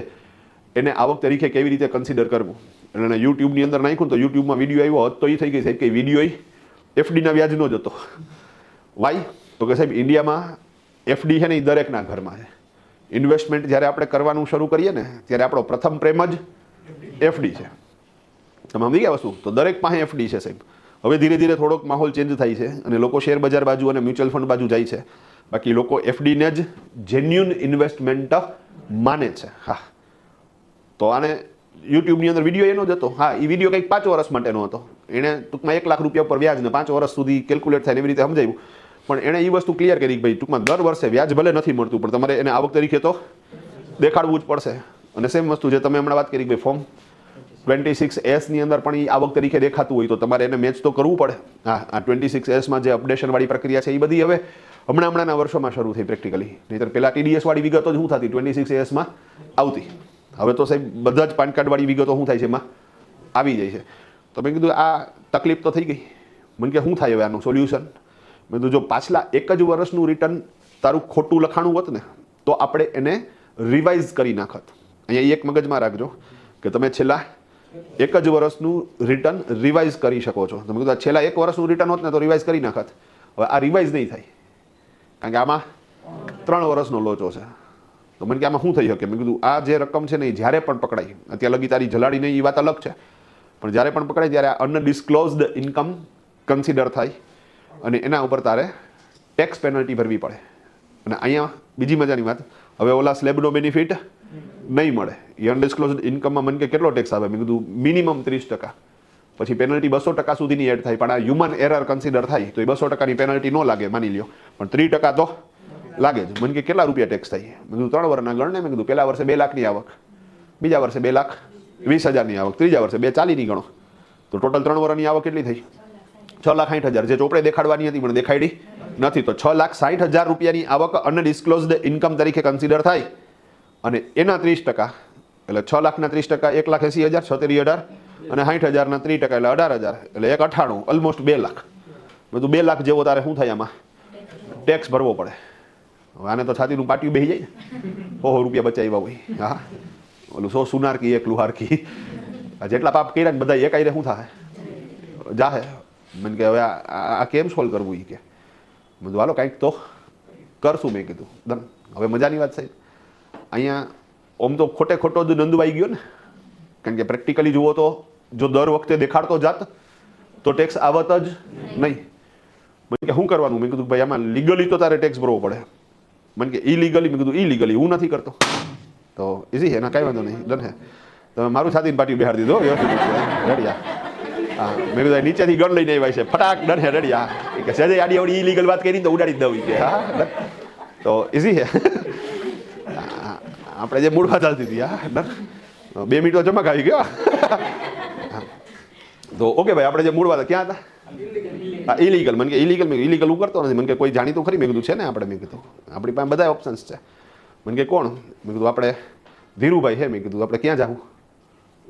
A: એને આવક તરીકે કેવી રીતે કન્સિડર કરવું. એટલે યુટ્યુબની અંદર નાખ્યું તો યુટ્યુબમાં વિડીયો આવ્યો હોત તો એ થઈ ગઈ સાહેબ કે વિડીયો એફડીના વ્યાજનો જ હતો. વાય? તો કે સાહેબ ઇન્ડિયામાં એફડી છે ને એ દરેકના ઘરમાં છે. ઇન્વેસ્ટમેન્ટ જ્યારે આપણે કરવાનું શરૂ કરીએ ને ત્યારે આપણો પ્રથમ પ્રેમ જ એફડી છે. તમે સમજી ગયા વસ્તુ? તો દરેક પાસે એફડી છે સાહેબ. હવે ધીરે ધીરે થોડોક માહોલ ચેન્જ થાય છે અને લોકો શેર બજાર બાજુ અને મ્યુચ્યુઅલ ફંડ બાજુ જાય છે. બાકી લોકો એફડીને જ જેન્યુન ઇન્વેસ્ટમેન્ટ માને છે. હા, તો આને યુટ્યુબની અંદર વિડીયો એનો જ હતો. હા, એ વિડીયો કંઈક 5 વર્ષ માટેનો હતો. એણે ટૂંકમાં 1 લાખ રૂપિયા પર વ્યાજ ને 5 વર્ષ સુધી કેલ્ક્યુલેટ થાય એવી રીતે સમજાવ્યું. પણ એણે એ વસ્તુ ક્લિયર કરી કે ભાઈ ટૂંકમાં દર વર્ષે વ્યાજ ભલે નથી મળતું પણ તમારે એને આવક તરીકે તો દેખાડવું જ પડશે. અને સેમ વસ્તુ જે તમે હમણાં વાત કરી કે ભાઈ ફોર્મ 26S ની અંદર પણ એ આવક તરીકે દેખાતું હોય તો તમારે એને મેચ તો કરવું પડે. હા, આ 26S જે અપડેશનવાળી પ્રક્રિયા છે એ બધી હવે હમણાંના વર્ષોમાં શરૂ થઈ પ્રેક્ટિકલી. નહીંતર પહેલાં TDS વાળી વિગતો જ શું થતી 26S આવતી. હવે તો સાહેબ બધા જ પાન કાર્ડ વાળી વિગતો શું થાય છે એમાં આવી જાય છે. તો મેં કીધું આ તકલીફ તો થઈ ગઈ. મને કે શું થાય હવે આનું સોલ્યુશન? મેં કીધું જો પાછલા 1 જ વર્ષનું રિટર્ન તારું ખોટું લખાણું હોત ને તો આપણે એને રિવાઇઝ કરી નાખત. અહીંયા એક મગજમાં રાખજો કે તમે છેલ્લા 1 જ વર્ષનું રિટર્ન રિવાઇઝ કરી શકો છો. તમે કીધું છેલ્લા 1 વર્ષનું રિટર્ન હોત ને તો રિવાઇઝ કરી નાખત. હવે આ રિવાઇઝ નહીં થાય કારણ કે આમાં 3 વર્ષનો લોચો છે. તો મને કે આમાં શું થઈ શકે? મેં કીધું આ જે રકમ છે ને એ જ્યારે પણ પકડાય, અત્યારે લગી તારી જલાડી નહીં એ વાત અલગ છે, પણ જ્યારે પણ પકડાય ત્યારે અનડિસ્ક્લોઝડ ઇન્કમ કન્સિડર થાય અને એના ઉપર તારે ટેક્સ પેનલ્ટી ભરવી પડે. અને અહીંયા બીજી મજાની વાત, હવે ઓલા સ્લેબનો બેનિફિટ નહીં મળે. એ અનડિસ્ક્લોઝડ ઇન્કમમાં મને કે કેટલો ટેક્સ આવે? મેં કીધું મિનિમમ 30%. પછી પેનલ્ટી 200% સુધીની એડ થાય, પણ આ હ્યુમન એરર કન્સિડર થાય તો એ 200%ની પેનલ્ટી ન લાગે માની લ્યો, પણ 3% તો લાગે જ. મને કે કેટલા રૂપિયા ટેક્સ થાય? મેં કીધું 3 વર્ષના ગણને. મેં કીધું પહેલા વર્ષે 2 લાખની આવક, બીજા વર્ષે 2,20,000ની આવક, ત્રીજા વર્ષે 2,40,000ની ગણો તો ટોટલ 3 વર્ષની આવક કેટલી થઈ? 6,60,000. જે ચોપડે દેખાડવાની હતી પણ દેખાડી નથી. તો 6,60,000 રૂપિયાની આવક અનડિસ્ક્લોઝડ ઇન્કમ તરીકે કન્સિડર થાય અને એના 30% એટલે 6 લાખના 30% 1,80,000, 76,000 અને 60,000ના 30% એટલે 18,000 એટલે 1,98,000 ઓલમોસ્ટ 2 લાખ. બધું 2 લાખ જેવો તારે શું થાય આમાં ટેક્સ ભરવો પડે. હવે આને તો છાતીનું પાટિયું બેસી જાય ને, 100 રૂપિયા બચાવ્યા હોય. હા, ઓલું 100 સુનાર કી 1 લુહાર કી. જેટલા પાપ કર્યા ને બધા એકાઈ શું થાય જાહે. મને કે હવે આ કેમ સોલ્વ કરવું? એ કે બધું હાલો કાંઈક તો કરશું. મેં કીધું ડન. હવે મજાની વાત સાહેબ, અહીંયા ઓમ તો ખોટો જ નંદવાઈ ગયો ને, કારણ કે પ્રેક્ટિકલી જુઓ તો જો દર વખતે દેખાડતો જાત તો ટેક્સ આવત જ નહીં. મને કે શું કરવાનું? મેં કીધું ભાઈ આમાં લીગલી તો તારે ટેક્સ ભરવો પડે. મને કે ઇલીગલી? મેં કીધું ઇલીગલી હું નથી કરતો. તો ઇઝી હે ના, કાંઈ વાંધો નહીં, ડન હે. તમે મારું છાતીને પાટી બહાર દીધો રડિયા. હા મેં કીધું નીચેથી ગણ લઈને આવ્યા છે ફટાક ડન હે રડિયા કે સહેજે આડી આવડી ઇલીગલ વાત કરી તો ઉડાડી જ દઉં કે હા તો ઇઝી છે. આપણે જે મૂળ વાત ચાલતી હતી હા ડન 2 મિનિટ તો ચમક આવી ગયો. તો ઓકે ભાઈ આપણે જે મૂળ વાત ક્યાં હતા? હા ઇલીગલ. મને કે ઇલીગલ હું કરતો નથી. મને કે કોઈ જાણીતું ખરી? મેં કીધું છે ને આપણે. મેં કીધું આપણી પાસે બધા ઓપ્શન્સ છે. મને કે કોણ? મેં કીધું આપણે ધીરુભાઈ છે. મેં કીધું આપણે ક્યાં જાવું?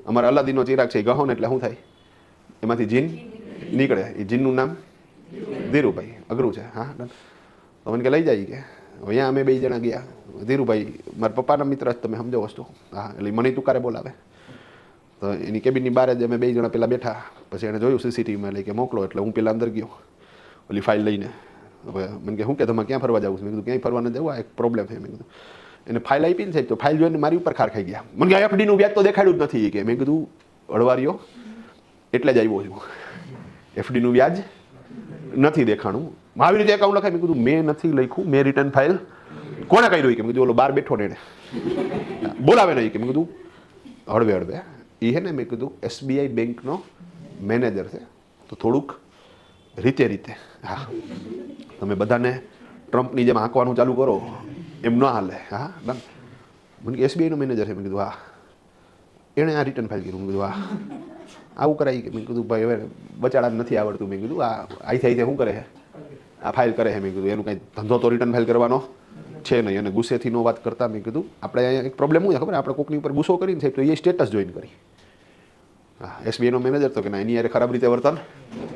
A: અમારે અલાદીનનો ચિરાગ છે એ ગહો ને એટલે શું થાય એમાંથી જીન નીકળે. એ જીનનું નામ ધીરુભાઈ. અઘરું છે હા ડન. તો મને કે લઈ જાય કે અહીંયા અમે 2 જણા ગયા. ધીરુભાઈ મારા પપ્પાના મિત્ર જ તમે સમજો વસ્તુ. હા એટલે મને તુકારે બોલાવે. તો એની કેબિનની બહાર જ અમે 2 જણા પહેલાં બેઠા. પછી એણે જોયું સીસીટીવીમાં લઈ કે મોકલો. એટલે હું પહેલાં અંદર ગયો ઓલી ફાઇલ લઈને. હવે મને કે શું કે તમે ક્યાં ફરવા જાવ છો? મેં કીધું ક્યાંય ફરવા ન જવું, આ એક પ્રોબ્લેમ છે. મેં કીધું એને ફાઇલ આપી ને સાહેબ તો ફાઇલ જોઈને મારી ઉપર ખાર ખાઈ ગયા. મને કે એફડીનું વ્યાજ તો દેખાડ્યું જ નથી કે. મેં કીધું અડવારીઓ એટલે જ આવ્યો છું. એફડીનું વ્યાજ નથી દેખાણું. આવી રીતે એકાઉન્ટ લખાય. મેં કીધું મેં નથી લખ્યું. મેં રિટર્ન ફાઇલ કોણે કર્યું કે? મેં કીધું ઓલો બહાર બેઠો ને એને બોલાવે નહીં કે. મેં કીધું હળવે એ છે ને મેં કીધું SBI બેંકનો મેનેજર છે તો થોડુંક રીતે હા તમે બધાને ટ્રમ્પની જેમ આંકવાનું ચાલુ કરો એમ ન હાલે. હા ડન. મને કે SBIનો મેનેજર છે. મેં કીધું હા એણે આ રિટર્ન ફાઇલ કર્યું. મેં કીધું હા આવું કરાય કે? મેં કીધું ભાઈ હવે બચાડા નથી આવડતું. મેં કીધું આ આઈ શું કરે છે? આ ફાઇલ કરે છે. મેં કીધું એનું કાંઈ ધંધો તો રિટર્ન ફાઇલ કરવાનો છે નહીં. અને ગુસ્સેથી નો વાત કરતા. મેં કીધું આપણે અહીંયા એક પ્રોબ્લેમ શું છે ખબર? આપણે કોકની ઉપર ગુસ્સો કરીને સાહેબ તો એ સ્ટેટસ જોઈન કરી. હા SBIનો મેનેજર તો કે ના એની યારે ખરાબ રીતે વર્તન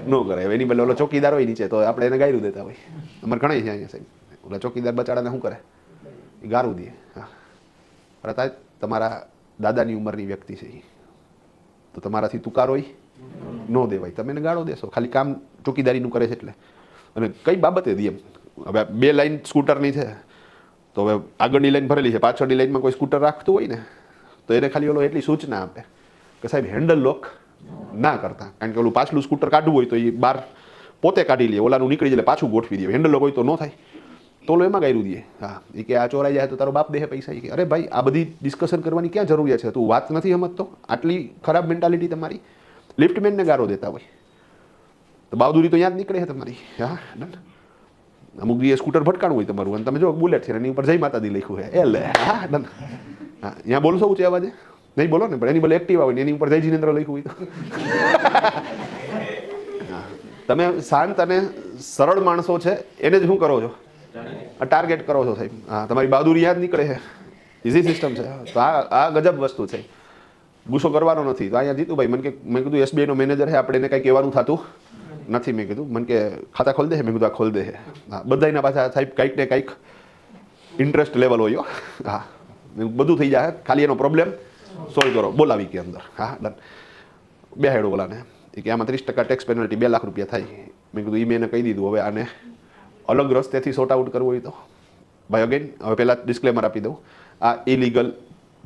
A: ન કરે. હવે એની બદલે ઓલો ચોકીદાર હોય નીચે તો આપણે એને ગાયરું દેતા હોય. અમારે ઘણા છે અહીંયા સાહેબ. ઓલા ચોકીદાર બચાડાને શું કરે? એ ગારું દે. હા અર્થાત તમારા દાદાની ઉંમરની વ્યક્તિ છે તો તમારાથી તુકાર હોય ન દેવાય. તમે એને ગાળો દેશો ખાલી કામ ચોકીદારીનું કરે છે એટલે. અને કઈ બાબતે દે એમ? હવે 2 લાઈન સ્કૂટરની છે તો હવે આગળની લાઈન ભરેલી છે, પાછળની લાઈનમાં કોઈ સ્કૂટર રાખતું હોય ને તો એને ખાલી ઓલો એટલી સૂચના આપે કે સાહેબ હેન્ડલ લોક ના કરતા. કારણ કે ઓલું પાછલું સ્કૂટર કાઢવું હોય તો એ બહાર પોતે કાઢી લે, ઓલાનું નીકળી જાય પાછું ગોઠવી દે. હેન્ડલ લોક હોય તો ન થાય તો ઓલો એમાં ગાયરું દે. હા એ કે આ ચોરાઈ જાય તો તારો બાપ દેહે પૈસા. કે અરે ભાઈ આ બધી ડિસ્કશન કરવાની ક્યાં જરૂરિયાત છે? તું વાત નથી સમજતો? આટલી ખરાબ મેન્ટાલિટી તમારી. લિફ્ટમેનને ગારો દેતા હોય તો બહાદુરી તો યાદ નીકળે છે તમારી. હા ડન. અમુક દિવસ સ્કૂટર ભટકાણું હોય તમારું અને તમે જો બુલેટ છે એની ઉપર જય માતાજી લખ્યું છે એ લે. હા ડન. હા અહીંયા બોલશો ઊંચે અવાજે નહીં બોલો ને, પણ એની બદલે એક્ટિવા હોય ને એની ઉપર જય જિનેન્દ્ર લખ્યું હોય તો તમે શાંત અને સરળ માણસો છે એને જ શું કરો છો? ટાર્ગેટ કરો છો સાહેબ. હા તમારી બહાદુરી યાદ નીકળે છે. ઇઝી સિસ્ટમ છે. તો આ ગજબ વસ્તુ છે. ગુસ્સો કરવાનો નથી. તો અહીંયા જીતુભાઈ મને કે મેં કીધું SBIનો મેનેજર છે આપણે એને કંઈ કહેવાનું થતું નથી. મેં કીધું મને કે ખાતા ખોલ દે. મેં કીધું આ ખોલ દે. હા બધાના પાછા સાહેબ કંઈક ને કંઈક ઇન્ટરેસ્ટ લેવલ હોય. હા બધું થઈ જાય ખાલી એનો પ્રોબ્લેમ સોલ્વ કરો. બોલાવી કે અંદર. હા ડન. બે હેડો બોલાને કે આમાં 30% ટેક્સ પેનલ્ટી 2 લાખ રૂપિયા થાય. મેં કીધું એ મેં એને કહી દીધું. હવે આને અલગ રસ્તેથી સોર્ટ આઉટ કરવું હોય તો ભાઈ અગેન હવે પહેલાં ડિસ્ક્લેમર આપી દઉં આ ઇલીગલ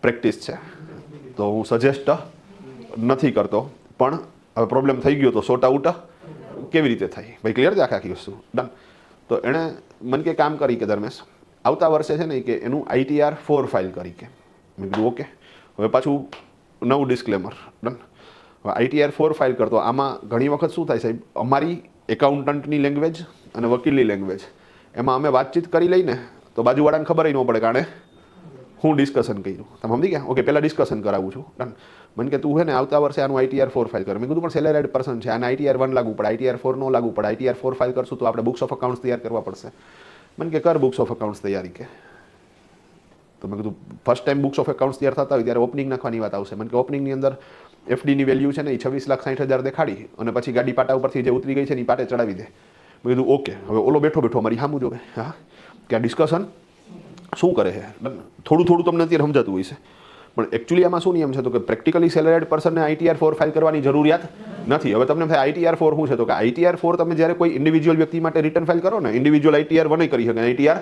A: પ્રેક્ટિસ છે તો હું સજેસ્ટ નથી કરતો. પણ હવે પ્રોબ્લેમ થઈ ગયો તો સોર્ટ આઉટ કેવી રીતે થાય ભાઈ? ક્લિયર છે આખી વસ્તુ? ડન. તો એણે મને કે કામ કરી કે ધર્મેશ આવતા વર્ષે છે ને કે એનું ITR 4 ફાઇલ કરી કે. મેં કીધું ઓકે. હવે પાછું નવું ડિસ્ક્લેમર. ડન. હવે ITR 4 ફાઇલ કરતો આમાં ઘણી વખત શું થાય સાહેબ અમારી એકાઉન્ટન્ટની લેંગ્વેજ અને વકીલની લેંગ્વેજ એમાં અમે વાતચીત કરી લઈને તો બાજુવાળાને ખબર ન પડે કારણે હું ડિસ્કશન કર્યું. તમે સમજી ગયા? ઓકે પહેલાં ડિસ્કશન કરાવું છું. ડન. મને કે તું છે ને આવતા વર્ષે આનું ITR 4 ફાઇલ કર. મેં કીધું પણ સેલેરાઇડ પર્સન છે આને ITR 1 લાગુ પડે, ITR 4 નો લાગુ પડે. ITR 4 ફાઇલ કરશું તો આપણે બુક્સ ઓફ અકાઉન્ટ્સ તૈયાર કરવા પડશે. મને કે કર બુક્સ ઓફ અકાઉન્ટ્સ તૈયારી કે. તો મેં કીધું first time books of accounts તૈયાર થતા હોય ત્યારે ઓપનિંગ નાખવાની વાત આવશે. મને કે ઓપનિંગની અંદર FDની વેલ્યુ છે ને એ 26,60,000 દેખાડી અને પછી ગાડી પાટા ઉપરથી જે ઉતરી ગઈ છે ને એ પાટે ચડાવી દે. મેં કીધું ઓકે. હવે ઓલો બેઠો મારી સામું જોવે. હા કે આ ડિસ્કશન શું કરે છે? થોડું તમને અત્યારે સમજાતું હોય છે પણ એકચ્યુઅલી આમાં શું નિયમ છે તો કે પ્રેક્ટિકલી સેલેરાઇડ પર્સનને ITR 4 ફાઇલ કરવાની જરૂરિયાત નથી. હવે તમને થાય ITR 4 શું છે તો કે ITR 4 તમે જ્યારે કોઈ ઇન્ડિવિજ્યુઅલ વ્યક્તિ માટે રિટર્ન ફાઇલ કરો ને ઇન્ડિવિજ્યુઅલ ITR 1 કરી શકે, ITR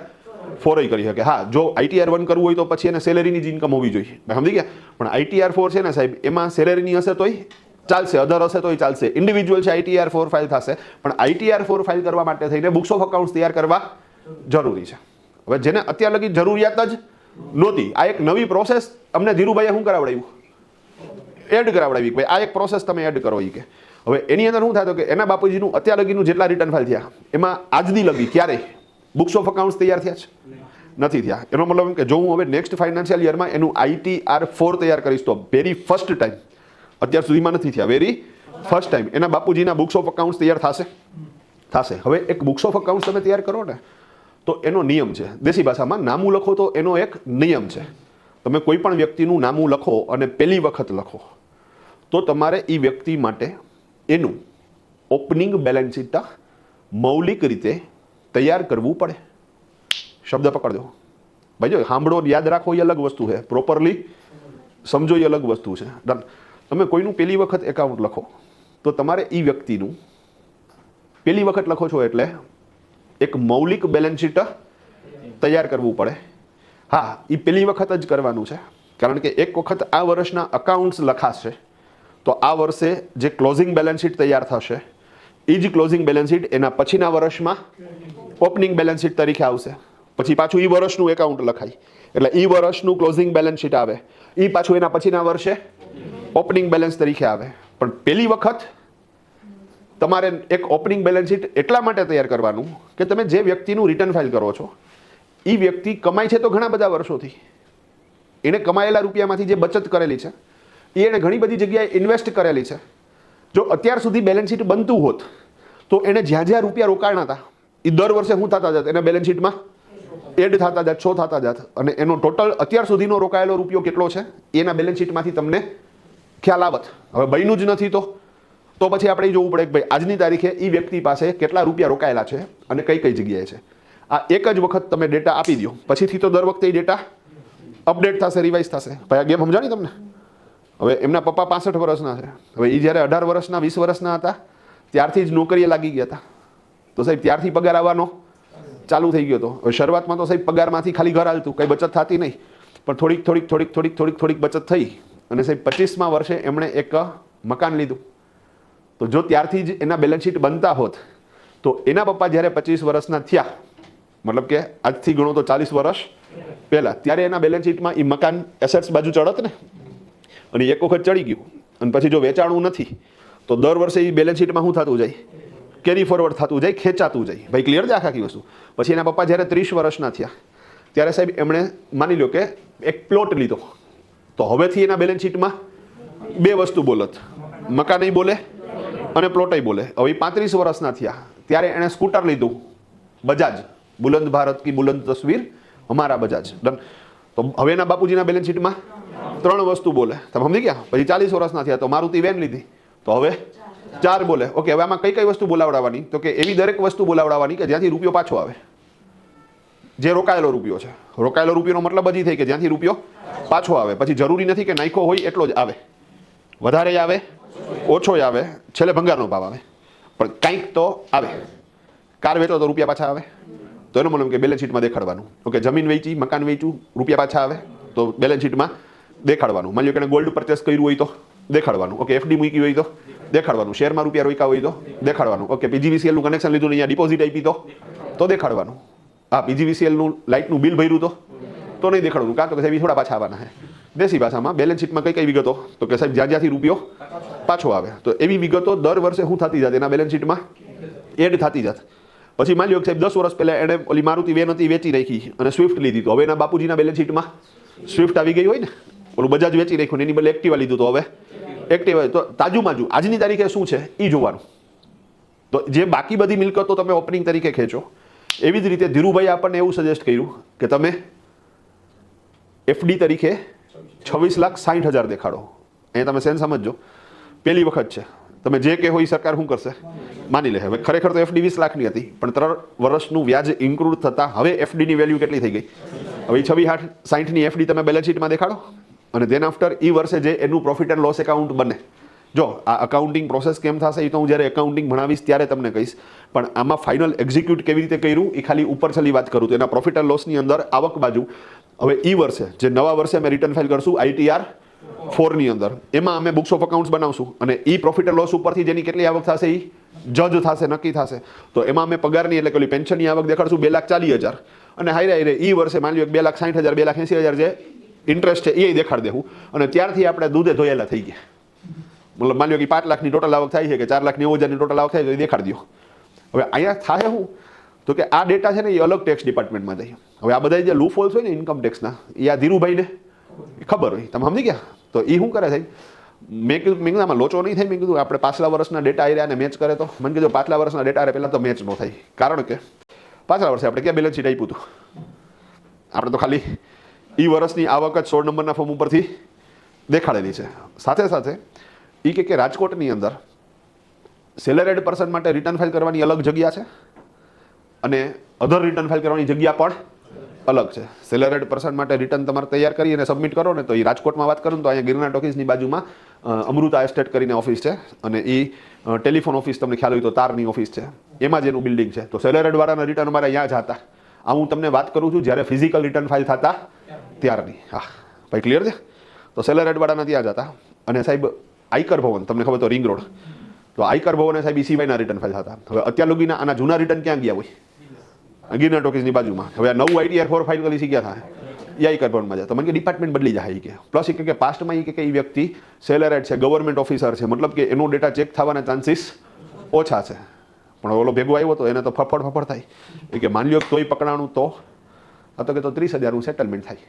A: 4 કરી શકે. હા જો ITR 1 કરવું હોય તો પછી એને સેલેરીની જ ઇન્કમ હોવી જોઈએ. સમજી ગયા? પણ ITR 4 છે ને સાહેબ એમાં સેલેરીની હશે તોય ચાલશે, અધર હશે તોય ચાલશે. ઇન્ડિવિજ્યુઅલ છે ITR 4 ફાઇલ થશે પણ ITR 4 ફાઇલ કરવા માટે થઈને બુક્સ ઓફ અકાઉન્ટ્સ તૈયાર કરવા જરૂરી છે. હવે જેને અત્યાર લગી જરૂરિયાત જ નહોતી આ એક નવી પ્રોસેસ અમને ધીરુભાઈએ શું કરાવડાવ્યું? એડ કરાવડાવી ભાઈ આ એક પ્રોસેસ તમે એડ કરો કે હવે એની અંદર શું થાય કે એના બાપુજીનું અત્યાર લગીનું જેટલા રિટર્ન ફાઇલ થયા એમાં આજની લગી ક્યારેય બુક્સ ઓફ અકાઉન્ટ્સ તૈયાર થયા છે નથી થયા. એનો મતલબ કે જો હું હવે નેક્સ્ટ ફાઇનાન્શિયલ યરમાં એનું ITR4 તૈયાર કરીશ તો વેરી ફર્સ્ટ ટાઈમ અત્યાર સુધીમાં નથી થયા વેરી ફર્સ્ટ ટાઈમ એના બાપુજીના બુક્સ ઓફ અકાઉન્ટ્સ તૈયાર થશે. હવે એક બુક્સ ઓફ અકાઉન્ટ્સ તમે તૈયાર કરો ને તો એનો નિયમ છે દેશી ભાષામાં નામું લખો તો એનો એક નિયમ છે. તમે કોઈ પણ વ્યક્તિનું નામું લખો અને પહેલી વખત લખો તો તમારે એ વ્યક્તિ માટે એનું ઓપનિંગ બેલેન્સ શીટ મૌલિક રીતે તૈયાર કરવું પડે. શબ્દ પકડજો ભાઈ, જો સાંભળો યાદ રાખો એ અલગ વસ્તુ છે, પ્રોપરલી સમજો એ અલગ વસ્તુ છે. ડન. તમે કોઈનું પહેલી વખત એકાઉન્ટ લખો તો તમારે એ વ્યક્તિનું પહેલી વખત લખો છો એટલે એક મૌલિક બેલેન્સ શીટ તૈયાર કરવું પડે. હા, એ પહેલી વખત જ કરવાનું છે કારણ કે એક વખત આ વર્ષના અકાઉન્ટ્સ લખાશે તો આ વર્ષે જે ક્લોઝિંગ બેલેન્સ શીટ તૈયાર થશે એ જ ક્લોઝિંગ બેલેન્સ શીટ એના પછીના વર્ષમાં ઓપનિંગ બેલેન્સ શીટ તરીકે આવશે. પછી પાછું એ વર્ષનું એકાઉન્ટ લખાય એટલે એ વર્ષનું ક્લોઝિંગ બેલેન્સ શીટ આવે, એ પાછું એના પછીના વર્ષે ઓપનિંગ બેલેન્સ તરીકે આવે. પણ પહેલી વખત તમારે એક ઓપનિંગ બેલેન્સ શીટ એટલા માટે તૈયાર કરવાનું કે તમે જે વ્યક્તિનું રિટર્ન ફાઇલ કરો છો એ વ્યક્તિ કમાય છે તો ઘણા બધા વર્ષોથી, એણે કમાયેલા રૂપિયામાંથી જે બચત કરેલી છે એ એણે ઘણી બધી જગ્યાએ ઇન્વેસ્ટ કરેલી છે. જો અત્યાર સુધી બેલેન્સ શીટ બનતું હોત તો એણે જ્યાં જ્યાં રૂપિયા રોકાણા હતા એ દર વર્ષે શું થતા જાત એના બેલેન્સ શીટમાં એડ થતા જાત, શો થતા જાત અને એનો ટોટલ અત્યાર સુધીનો રોકાયેલો રૂપિયો કેટલો છે એના બેલેન્સ શીટમાંથી તમને ખ્યાલ આવત. હવે બન્યું જ નથી તો પછી આપણે જોવું પડે કે ભાઈ આજની તારીખે એ વ્યક્તિ પાસે કેટલા રૂપિયા રોકાયેલા છે અને કઈ કઈ જગ્યાએ છે. આ એક જ વખત તમે ડેટા આપી દો, પછીથી તો દર વખતે એ ડેટા અપડેટ થશે, રિવાઇઝ થશે. ભાઈ આ ગેમ સમજાણી તમને? હવે એમના પપ્પા 65 વર્ષના છે, હવે એ જ્યારે 18 વર્ષના 20 વર્ષના હતા ત્યારથી જ નોકરીએ લાગી ગયા હતા તો સાહેબ ત્યારથી પગાર આવવાનો ચાલુ થઈ ગયો હતો. હવે શરૂઆતમાં તો સાહેબ પગારમાંથી ખાલી ઘર હાલતું, કંઈ બચત થતી નહીં, પણ થોડીક બચત થઈ અને સાહેબ 25મા વર્ષે એમણે એક મકાન લીધું. તો જો ત્યારથી જ એના બેલેન્સ શીટ બનતા હોત તો એના પપ્પા જ્યારે 25 વર્ષના થયા, મતલબ કે આજથી ગણો તો 40 વર્ષ પહેલાં, ત્યારે એના બેલેન્સ શીટમાં એ મકાન એસેટ્સ બાજુ ચડત ને, અને એક વખત ચડી ગયું અને પછી જો વેચાણું નથી તો દર વર્ષે એ બેલેન્સ શીટમાં શું થતું જાય, કેરી ફોરવર્ડ થતું જાય, ખેંચાતું જાય. ભાઈ ક્લિયર છે આખી વસ્તુ? પછી એના પપ્પા જ્યારે 30 વર્ષના થયા ત્યારે સાહેબ એમણે માની લો કે એક પ્લોટ લીધો તો હવેથી એના બેલેન્સ શીટમાં બે વસ્તુ બોલત, મકાનય બોલે અને પ્લોટય બોલે. હવે 35 વર્ષના થયા ત્યારે એણે સ્કૂટર લીધું, બજાજ, બુલંદ ભારત કી બુલંદ તસવીર હમારા બજાજ. ડન. તો હવે એના બાપુજીના બેલેન્સ શીટમાં 3 વસ્તુ બોલે, તમે સમજી ગયા? પછી 40 વર્ષના થયા તો મારુતિ વેન લીધી તો હવે 4 બોલે. ઓકે, હવે આમાં કઈ કઈ વસ્તુ બોલાવડાવવાની? તો કે એવી દરેક વસ્તુ બોલાવડાવવાની કે જ્યાંથી રૂપિયો પાછો આવે, જે રોકાયેલો રૂપિયો છે. રોકાયેલો રૂપિયાનો મતલબ જ થાય કે જ્યાંથી રૂપિયો પાછો આવે. પછી જરૂરી નથી કે નાખ્યો હોય એટલો જ આવે, વધારે આવે, ઓછો આવે, છેલ્લે ભંગારનો ભાવ આવે, પણ કંઈક તો આવે. કાર વેચો તો રૂપિયા પાછા આવે તો એનો મતલબ કે બેલેન્સ શીટમાં દેખાડવાનું. ઓકે, જમીન વેચી, મકાન વેચ્યું, રૂપિયા પાછા આવે તો બેલેન્સ શીટમાં દેખાડવાનું. માની લો કે ગોલ્ડ પરચેસ કર્યું હોય તો દેખાડવાનું. ઓકે, FD મૂકી હોય તો દેખાડવાનું. શેરમાં રૂપિયા રોક્યા હોય તો દેખાડવાનું. ઓકે, PGVCL નું કનેક્શન લીધું અહીંયા ડિપોઝિટ આપી તો દેખાડવાનું. હા, PGVCL નું લાઇટનું બિલ ભર્યું તો નહીં દેખાડવાનું, કાં તો કે સાહેબ થોડા પાછા આવવાના છે. દેશી ભાષામાં બેલેન્સ શીટમાં કઈ કઈ વિગતો? તો કે સાહેબ જ્યાં જ્યાંથી રૂપિયો પાછો આવે તો એવી વિગતો દર વર્ષે શું થતી જાત એના બેલેન્સ શીટમાં એડ થતી જાત. પછી માની લો કે સાહેબ 10 વર્ષ પહેલાં એણે ઓલી મારુતિ વેન હતી વેચી રાખી અને સ્વિફ્ટ લીધી તો હવે એના બાપુજીના બેલેન્સ શીટમાં સ્વિફ્ટ આવી ગઈ હોય ને, ઓલું બજાજ વેચી રાખ્યું ને એની બદલે એક્ટિવા લીધું તો હવે એક્ટિવા. તો તાજુમાજુ આજની તારીખે શું છે એ જોવાનું. તો જે બાકી બધી મિલકતો તમે ઓપનિંગ તરીકે ખેંચો, એવી જ રીતે ધીરુભાઈ આપણને એવું સજેસ્ટ કર્યું કે તમે FD તરીકે 26,60,000 દેખાડો. અહીંયા તમે સેન્સ સમજો, પહેલી વખત છે, તમે જે કે હોય સરકાર શું કરશે માની લે. હવે ખરેખર તો FD 20 લાખની હતી પણ 3 વર્ષનું વ્યાજ ઇન્ક્લુડ થતાં હવે FDની વેલ્યુ કેટલી થઈ ગઈ? હવે 26,60,ની FD તમે બેલેન્સ શીટમાં દેખાડો અને ધેન આફ્ટર એ વર્ષે જે એનું પ્રોફિટ એન્ડ લોસ એકાઉન્ટ બને. જો આ અકાઉન્ટિંગ પ્રોસેસ કેમ થશે એ તો હું જ્યારે એકાઉન્ટિંગ ભણાવીશ ત્યારે તમને કહીશ, પણ આમાં ફાઇનલ એક્ઝિક્યુટ કેવી રીતે કર્યું એ ખાલી ઉપર છેલ્લી વાત કરું તો એના પ્રોફિટ એન્ડ લોસની અંદર આવક બાજુ હવે એ વર્ષે જે નવા વર્ષે અમે રિટર્ન ફાઇલ કરશું ITR4ની અંદર, એમાં અમે બુક્સ ઓફ અકાઉન્ટ્સ બનાવશું અને એ પ્રોફિટ એન્ડ લોસ ઉપરથી જેની કેટલી આવક થશે એ જજ થશે, નક્કી થશે. તો એમાં અમે પગારની એટલે કે પેન્શનની આવક દેખાડશું 2,40,000 અને હાઈરે એ વર્ષે માની લો 2,60,000 2,80,000 જે ઇન્ટરેસ્ટ છે એ દેખાડી દેવું અને ત્યારથી આપણે દૂધે ધોયેલા થઈ ગયા. મતલબ માની લો કે 5 લાખની ટોટલ આવક થાય છે કે 4,90,000ની ટોટલ આવક થાય તો એ દેખાડી દો. હવે અહીંયા થાય શું તો કે આ ડેટા છે ને એ અલગ ટેક્સ ડિપાર્ટમેન્ટમાં જાય. હવે આ બધા જે લૂપ હોલ્સ હોય ને ઇન્કમ ટેક્સના એ આ ધીરુભાઈને ખબર હોય. તમે સમજી ગયા? તો એ શું કરે સાહેબ, મેં કીધું આમાં લોચો નહીં થાય. મેં કીધું આપણે પાછલા વર્ષના ડેટા આવ્યા અને મેચ કરે તો મને કીધું પાછલા વર્ષના ડેટા આવે પહેલાં તો મેચ ન થાય. કારણ કે પાછલા વર્ષે આપણે ક્યાં બેલેન્સ શીટ આપ્યું હતું? આપણે તો ખાલી એ વર્ષની આવક જ 16 નંબરના ફોર્મ ઉપરથી દેખાડેલી છે. સાથે સાથે એ કે રાજકોટની અંદર સેલેરેડ પર્સન માટે રિટર્ન ફાઇલ કરવાની અલગ જગ્યા છે અને અધર રિટર્ન ફાઇલ કરવાની જગ્યા પણ અલગ છે. સેલેરેડ પર્સન માટે રિટર્ન તમારે તૈયાર કરી અને સબમિટ કરો ને તો એ રાજકોટમાં વાત કરું તો અહીંયા ગિરનાર ટોકીઝની બાજુમાં અમૃતા એસ્ટેટ કરીને ઓફિસ છે અને એ ટેલિફોન ઓફિસ તમને ખ્યાલ હોય તો તારની ઓફિસ છે, એમાં જ એનું બિલ્ડિંગ છે. તો સેલેરેડ વાળાના રિટર્ન અમારે અહીંયા જ હતા. આ હું તમને વાત કરું છું જ્યારે ફિઝિકલ રિટર્ન ફાઇલ થતા ત્યારની. હા ભાઈ, ક્લિયર છે? તો સેલેરેડ વાળાના ત્યાં જ હતા. અને સાહેબ આયકર ભવન તમને ખબર તો રિંગ રોડ, તો આયકર ભવને સાહેબ સીવાયના રિટર્ન ફાઇલ થતા. હવે અત્યાર લગીના આના જૂના રિટર્ન ક્યાં ગયા હોય? ગિરનાર ટોકીઝની બાજુમાં. હવે આ નવું ITR 4 ફાઇલ કરી શીખ્યા થાય એ આયકર ભવનમાં જાય. તો મને કે ડિપાર્ટમેન્ટ બદલી જાય કે પ્લસ એ કે પાસ્ટમાં એ કે એ વ્યક્તિ સેલેરેડ છે, ગવર્મેન્ટ ઓફિસર છે, મતલબ કે એનો ડેટા ચેક થવાના ચાન્સીસ ઓછા છે. પણ ઓલો ભેગો આવ્યો તો એને તો ફફડ થાય એ કે માની લો તોય પકડાણું તો તો કે તો 30,000નું સેટલમેન્ટ થાય.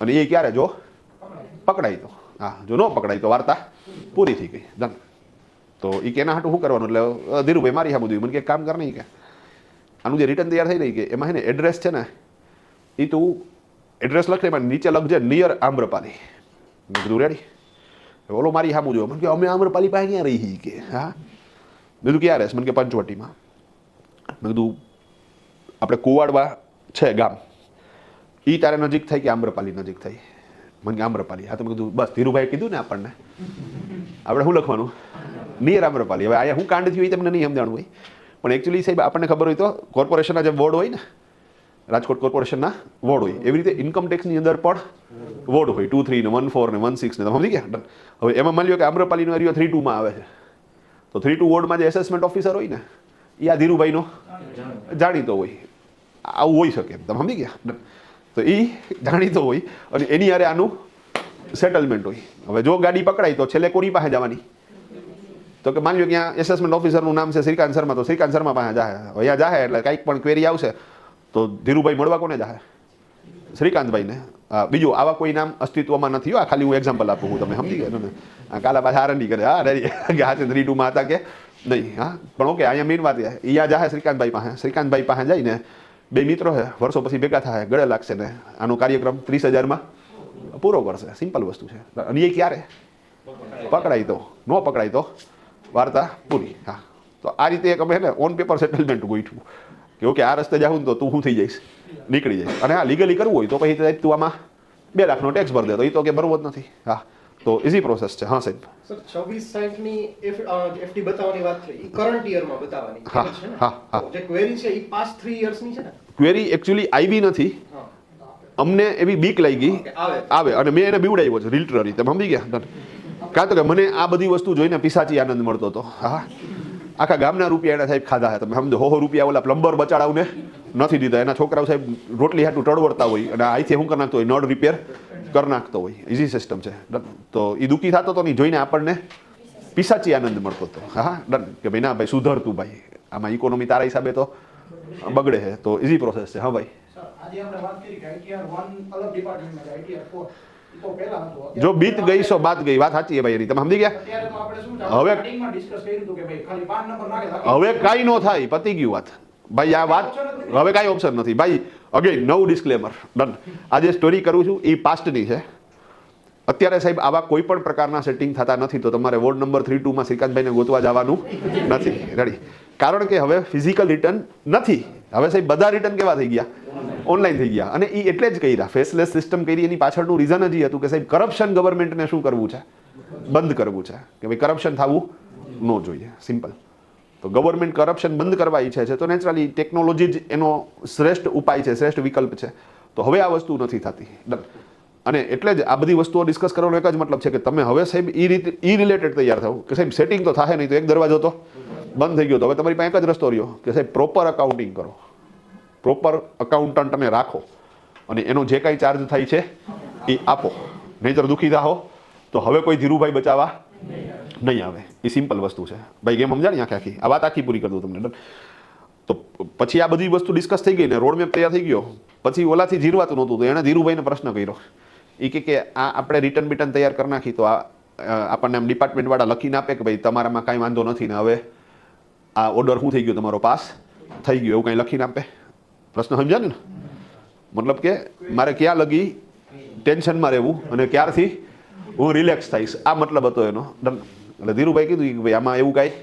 A: અને એ ક્યારે જો પકડાય તો, હા જો ન પકડાય તો વાર્તા પૂરી થઈ ગઈ. ડન. તો એ કે એના હાટું શું કરવાનું? એટલે ધીરુભાઈ મારી હા બધું મને કે કામ કર નહીં કે આનું જે રિટર્ન તૈયાર થઈ રહી કે એમાં છે ને એડ્રેસ છે ને એ તું એડ્રેસ લખે એમાં નીચે લખજે નિયર આમ્રપાલી. મેં કીધું રેડી. ઓલો મારી હા જોયો મને કે અમે આમ્રપાલી પાસે ક્યાં રહી કે હા. મેં કીધું ક્યાં રહેશ? મને કે પંચવટીમાં. મેં કીધું આપણે કુવાડવા છે ગામ, એ તારે નજીક થાય કે આમ્રપાલી નજીક થાય? મને કે આમ્રપાલી. હા તો મેં કીધું બસ ધીરુભાઈ કીધું ને આપણને આપણે શું લખવાનું? નિયર આમ્રપાલી. હવે અહીંયા હું કાંડ થયું એ તમને નહીં સમજાણું હોય, પણ એકચ્યુઅલી સાહેબ આપણને ખબર હોય તો કોર્પોરેશનના જે વોર્ડ હોય ને, રાજકોટ કોર્પોરેશનના વોર્ડ હોય એવી રીતે ઇન્કમ ટેક્સની અંદર પણ વોર્ડ હોય 2, 3 ને 1, 4 ને 1, 6 ને. તમે સમજી ગયા? હવે એમાં માની લો કે આમ્રપાલીનો એરિયો 3, 2 માં આવે છે તો 3, 2 વોર્ડમાં જે એસેસમેન્ટ ઓફિસર હોય ને એ આ ધીરુભાઈનો જાણીતો હોય. આવું હોઈ શકે. તમે સમજી ગયા? તો એ જાણીતો હોય અને એની યારે આનું સેટલમેન્ટ હોય. હવે જો ગાડી પકડાય તો છેલ્લે કોની પાસે જવાની? તો કે માની લો કે ત્યાં એસેસમેન્ટ ઓફિસરનું નામ છે શ્રીકાંત શર્મા, તો શ્રીકાંત શર્મા પાસે જાહે. અહીંયા જાહે એટલે કંઈક પણ ક્વેરી આવશે તો ધીરુભાઈ મળવા કોને જાહે? શ્રીકાંતભાઈને. બીજું આવા કોઈ નામ અસ્તિત્વમાં નથી. આ ખાલી હું એક્ઝામ્પલ આપું હું, તમે સમજી ગયા ને? કાલા પાછા આરંડી કરે હા રેડી કે હા 3, 2 માં હતા કે નહીં. હા પણ ઓકે, અહીંયા મેઇન વાત અહીંયા જાહે શ્રીકાંતભાઈ પાસે. શ્રીકાંતભાઈ પાસે જઈને બે મિત્રો છે, વર્ષો પછી ભેગા થાય, ગળે લાગશે ને આનો કાર્યક્રમ 30,000માં પૂરો કરશે. સિમ્પલ વસ્તુ છે. અને એ ક્યારે પકડાય તો ન પકડાય તો વાર્તા પૂરી. હા તો આ રીતે એક અમે ને ઓન પેપર સેટલમેન્ટ ગોઠવું કે ઓકે આ રસ્તે જાઉં તો તું શું થઈ જઈશ? નીકળી જઈશ. અને હા લીગલી કરવું હોય તો પછી તું આમાં 2 લાખનો ટેક્સ ભરી દે તો એ તો કે ભરવો જ નથી. હા તો ઇઝી પ્રોસેસ છે. હા સાહેબ.
B: સર 26-60 ની એફડી બતાવવાની વાત થઈ, કરન્ટ યરમાં બતાવવાની
A: હા
B: છે ને?
A: હા.
B: જે ક્વેરી છે એ પાસ્ટ 3 યર્સ ની છે ને?
A: ક્વેરી એકચ્યુઅલી આવી નથી, અમને એવી બીક લાગી આવે અને મેં એને બીવડાવ્યો છે લિટરલી. તમે સમજી ગયા? કાં તો કે મને આ બધી વસ્તુ જોઈને પિસાચી આનંદ મળતો હતો. હા આખા ગામના રૂપિયા એને સાહેબ ખાધા છે. તમે સમજો 100 રૂપિયા ઓલા પ્લમ્બર બચાડાવને નથી દીધા. એના છોકરાઓ સાહેબ રોટલી હાટું ટળવડતા હોય અને અહીંથી શું કરી નાખતો હોય? નળ રિપેર કરી નાખતો હોય. ઇઝી સિસ્ટમ છે. તો એ દુઃખી થતો હતો નહીં જોઈને આપણને પિસાચી આનંદ મળતો હતો. હા ડન કે ભાઈ ના ભાઈ સુધરતું ભાઈ, આમાં ઇકોનોમી તારા હિસાબે તો બગડે છે. તો ઇઝી પ્રોસેસ છે. હા ભાઈ.
C: આજે આપણે વાત કરી કે ITR 1 અલગ ડિપાર્ટમેન્ટમાં છે, ITR 4 તો પહેલા હતો.
A: જો બીત ગઈ સો બાત ગઈ. વાત સાચી છે ભાઈ એની. તમે સમજી ગયા?
C: અત્યારે તો આપણે શું છે
A: હવે
C: સ્ટાર્ટિંગમાં ડિસ્કસ કર્યું હતું કે ભાઈ ખાલી 5 નંબર નાખે.
A: હવે કાંઈ ન થાય, પતી ગયું વાત ભાઈ. આ વાત હવે કાંઈ ઓપ્શન નથી ભાઈ. અગેન નવું ડિસ્ક્લેમર. ડન. આ જે સ્ટોરી કરું છું એ પાસ્ટની છે. અત્યારે સાહેબ આવા કોઈ પણ પ્રકારના સેટિંગ થતા નથી તો તમારે વોર્ડ નંબર 3, 2 માં શ્રીકાંતભાઈને ગોતવા જવાનું નથી. રેડી. કારણ કે હવે ફિઝિકલ રિટર્ન નથી. હવે સાહેબ બધા રિટર્ન કેવા થઈ ગયા? ઓનલાઈન થઈ ગયા. અને એ એટલે જ કર્યા, ફેસલેસ સિસ્ટમ કરી. એની પાછળનું રીઝન જ હતું કે સાહેબ કરપ્શન ગવર્મેન્ટને શું કરવું છે? બંધ કરવું છે. કે ભાઈ કરપ્શન થવું ન જોઈએ. સિમ્પલ. તો ગવર્મેન્ટ કરપ્શન બંધ કરવા ઈચ્છે છે તો નેચરલી ટેકનોલોજી જ એનો શ્રેષ્ઠ ઉપાય છે, શ્રેષ્ઠ વિકલ્પ છે. તો હવે આ વસ્તુ નથી થતી. અને એટલે જ આ બધી વસ્તુઓ ડિસ્કસ કરવાનો એક જ મતલબ છે કે તમે હવે સાહેબ એ રિલેટેડ તૈયાર થાવ કે સાહેબ સેટિંગ તો થાય નહીં તો એક દરવાજો તો બંધ થઈ ગયો. તો હવે તમારી પાસે એક જ રસ્તો રહ્યો કે સાહેબ પ્રોપર અકાઉન્ટિંગ કરો, પ્રોપર અકાઉન્ટન્ટને રાખો અને એનો જે કાંઈ ચાર્જ થાય છે એ આપો. નહીંતર દુઃખી થાઓ તો હવે કોઈ ધીરુભાઈ બચાવવા નહીં આવે. એ સિમ્પલ વસ્તુ છે ભાઈ, ગેમ સમજાણી આખી આ વાત આખી પૂરી કરી દઉં તમને. તો પછી આ બધી વસ્તુ ડિસ્કસ થઈ ગઈ ને રોડ મેપ તૈયાર થઈ ગયો. પછી ઓલાથી જીરવાતું નહોતું તો એણે ધીરુભાઈને પ્રશ્ન કર્યો. એ કે આ આપણે રિટર્ન બિટર્ન તૈયાર કરી નાખી તો આ આપણને આમ ડિપાર્ટમેન્ટવાળા લખીને આપે કે ભાઈ તમારામાં કાંઈ વાંધો નથી ને હવે આ ઓર્ડર શું થઈ ગયો તમારો પાસ થઈ ગયો એવું કાંઈ લખીને આપે? પ્રશ્ન સમજાય ને? મતલબ કે મારે ક્યાં લગી ટેન્શનમાં રહેવું અને ક્યારથી હું રિલેક્સ થઈશ, આ મતલબ હતો એનો. એટલે ધીરુભાઈ કીધું કે ભાઈ આમાં એવું કાંઈ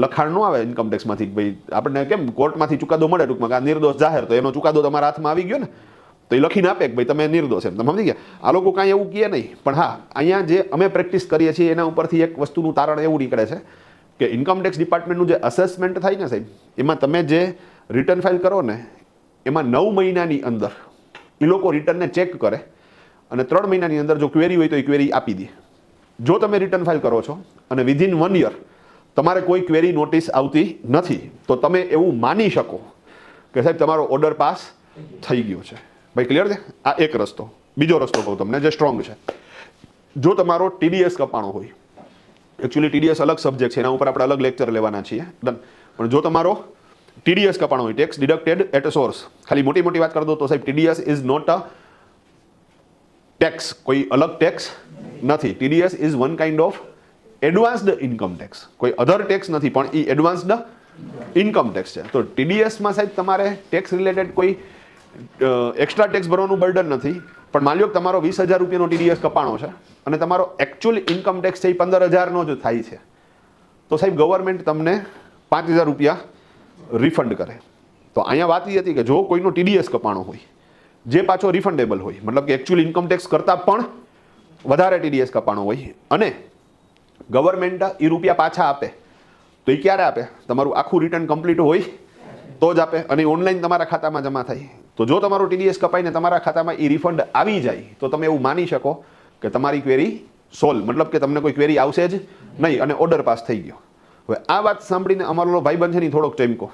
A: લખાણ ન આવે ઇન્કમટેક્સમાંથી. ભાઈ આપણને કેમ કોર્ટમાંથી ચુકાદો મળે ટૂંકમાં કે આ નિર્દોષ જાહેર, તો એનો ચુકાદો તમારા હાથમાં આવી ગયો ને તો એ લખીને આપે કે ભાઈ તમે નિર્દોષ એમ. તમે સમજી ગયા? આ લોકો કાંઈ એવું કહે નહીં. પણ હા, અહીંયા જે અમે પ્રેક્ટિસ કરીએ છીએ એના ઉપરથી એક વસ્તુનું તારણ એવું નીકળે છે કે ઇન્કમટેક્સ ડિપાર્ટમેન્ટનું જે અસેસમેન્ટ થાય ને સાહેબ, એમાં તમે જે રિટર્ન ફાઇલ કરો ને એમાં 9 મહિનાની અંદર એ લોકો રિટર્નને ચેક કરે અને 3 મહિનાની અંદર જો ક્વેરી હોય તો એ ક્વેરી આપી દે. જો તમે રિટર્ન ફાઇલ કરો છો અને વિધિન 1 યર તમારે કોઈ ક્વેરી નોટિસ આવતી નથી તો તમે એવું માની શકો કે સાહેબ તમારો ઓર્ડર પાસ થઈ ગયો છે. ભાઈ ક્લિયર છે? આ એક રસ્તો. બીજો રસ્તો કહું તમને જે સ્ટ્રોંગ છે. જો તમારો TDS કપાણો હોય, એકચ્યુઅલી TDS અલગ સબ્જેક્ટ છે, એના ઉપર આપણે અલગ લેક્ચર લેવાના છીએ, ડન. પણ જો તમારો TDS કપાણો હોય, ટેક્સ ડિડક્ટેડ એટ સોર્સ, ખાલી મોટી મોટી વાત કરી દો તો સાહેબ TDS is not a tax, કોઈ અલગ ટેક્સ નથી. TDS is one kind of advanced income tax, કોઈ અધર ટેક્સ નથી પણ એ એડવાન્સ્ડ ઇન્કમ ટેક્સ છે. તો TDSમાં સાહેબ તમારે ટેક્સ રિલેટેડ કોઈ એક્સ્ટ્રા ટેક્સ ભરવાનું બર્ડન નથી. પણ માની લો કે તમારો 20,000 રૂપિયાનો TDS કપાણો છે અને તમારો એકચ્યુઅલ ઇન્કમ ટેક્સ છે એ 15,000નો જ થાય છે તો સાહેબ ગવર્મેન્ટ તમને 5,000 રૂપિયા રિફંડ કરે. તો અહીંયા વાત એ હતી કે જો કોઈનો TDS કપાણો હોય જે પાછો રિફંડેબલ હોય, મતલબ કે એકચ્યુઅલ ઇન્કમ ટેક્સ કરતાં પણ વધારે TDS કપાણો હોય અને ગવર્મેન્ટ એ રૂપિયા પાછા આપે તો એ ક્યારે આપે? તમારું આખું રિટર્ન કમ્પ્લીટ હોય તો જ આપે અને ઓનલાઈન તમારા ખાતામાં જમા થાય. તો જો તમારું TDS કપાઈને તમારા ખાતામાં એ રિફંડ આવી જાય તો તમે એવું માની શકો કે તમારી ક્વેરી સોલ્વ, મતલબ કે તમને કોઈ ક્વેરી આવશે જ નહીં અને ઓર્ડર પાસ થઈ ગયો. હવે આ વાત સાંભળીને અમારો ભાઈબંધ છે ને થોડોક ચમકો.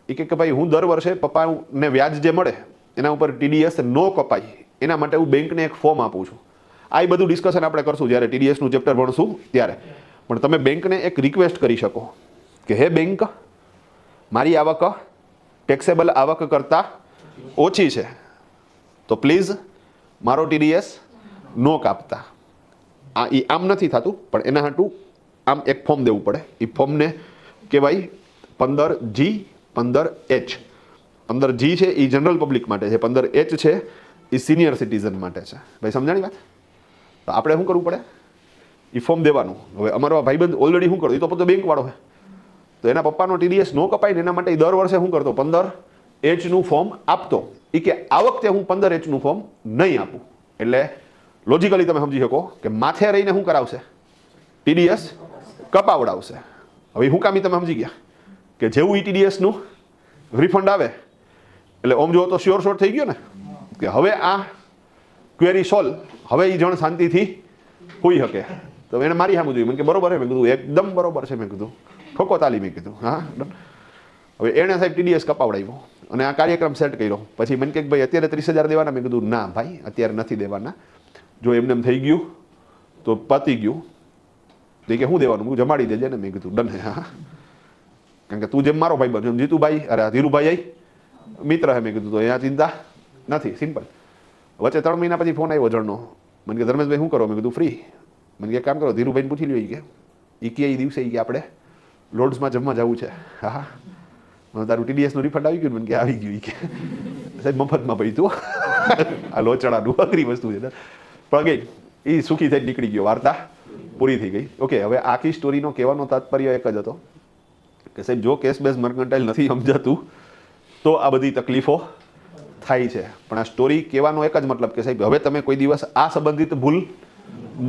A: એ કે ભાઈ હું દર વર્ષે પપ્પાને વ્યાજ જે મળે એના ઉપર TDS ન કપાય એના માટે હું બેંકને એક ફોર્મ આપું છું. આ બધું ડિસ્કશન આપણે કરશું જ્યારે TDSનું ચેપ્ટર ભણશું ત્યારે. પણ તમે બેંકને એક રિક્વેસ્ટ કરી શકો કે હે બેંક, મારી આવક ટેક્સેબલ આવક કરતાં ઓછી છે તો પ્લીઝ મારો TDS ન કાપતા. એ આમ નથી થતું પણ એના હાટું આમ એક ફોર્મ દેવું પડે. એ ફોર્મને કહેવાય 15G 15H. 15G છે એ જનરલ પબ્લિક માટે છે, 15H છે એ સિનિયર સિટીઝન માટે છે. ભાઈ સમજાણી વાત? તો આપણે શું કરવું પડે? એ ફોર્મ દેવાનું. હવે અમારો ભાઈબંધ ઓલરેડી શું કરતો, એ તો પોતે બેંકવાળો છે તો એના પપ્પાનો TDS ન કપાય ને એના માટે દર વર્ષે શું કરતો 15Hનું ફોર્મ આપતો. એ કે આ વખતે હું 15Hનું ફોર્મ નહીં આપું. એટલે લોજિકલી તમે સમજી શકો કે માથે રહીને શું કરાવશે? TDS કપાવડાવશે. હવે હું કામી તમે સમજી ગયા કે જેવું TDSનું રિફંડ આવે એટલે ઓમ જો તો શ્યોર શોર્ટ થઈ ગયો ને કે હવે આ ક્વેરી સોલ્વ, હવે એ જણ શાંતિથી હોઈ શકે. તો એને મારી સામું જોયું, મને કે બરોબર છે. મેં કીધું એકદમ બરોબર છે. મેં કીધું ઠોકો તાલી. મેં કીધું હા. હવે એણે સાહેબ TDS કપાવડાવ્યો અને આ કાર્યક્રમ સેટ કર્યો. પછી મને કે ભાઈ અત્યારે 30,000 દેવાના? મેં કીધું ના ભાઈ અત્યારે નથી દેવાના, જો એમને એમ થઈ ગયું તો પતી ગયું. તો કે શું દેવાનું? હું જમાડી દેજે ને. મેં કીધું ડન હે. હા, કારણ કે તું જેમ મારો ભાઈ બન, જીતુભાઈ અરે ધીરુભાઈ મિત્ર હે. મેં કીધું તો અહીંયા ચિંતા નથી, સિમ્પલ. વચ્ચે 3 મહિના પછી ફોન આવ્યો જણનો. મને કે ધર્મેશભાઈ શું કરો? મેં કીધું ફ્રી. મને કે કામ કરો, ધીરુભાઈને પૂછી લ્યો કે એ કે એ દિવસે કે આપણે લોર્ડ્સમાં જમવા જવું છે. હા હા, મને તારું TDSનું રિફંડ આવી ગયું? મને કે આવી ગયું. કે સાહેબ મફતમાં ભાઈ તું આ લોચડાનું અઘરી વસ્તુ છે પણ અગેન એ સુખી થઈ નીકળી ગયો, વાર્તા પૂરી થઈ ગઈ. ઓકે, હવે આખી સ્ટોરીનો કહેવાનો તાત્પર્ય એક જ હતો કે સાહેબ જો કેસ બેઝ મર્કન્ટાઇલ નથી સમજાતું તો આ બધી તકલીફો થાય છે. પણ આ સ્ટોરી કહેવાનો એક જ મતલબ કે સાહેબ હવે તમે કોઈ દિવસ આ સંબંધિત ભૂલ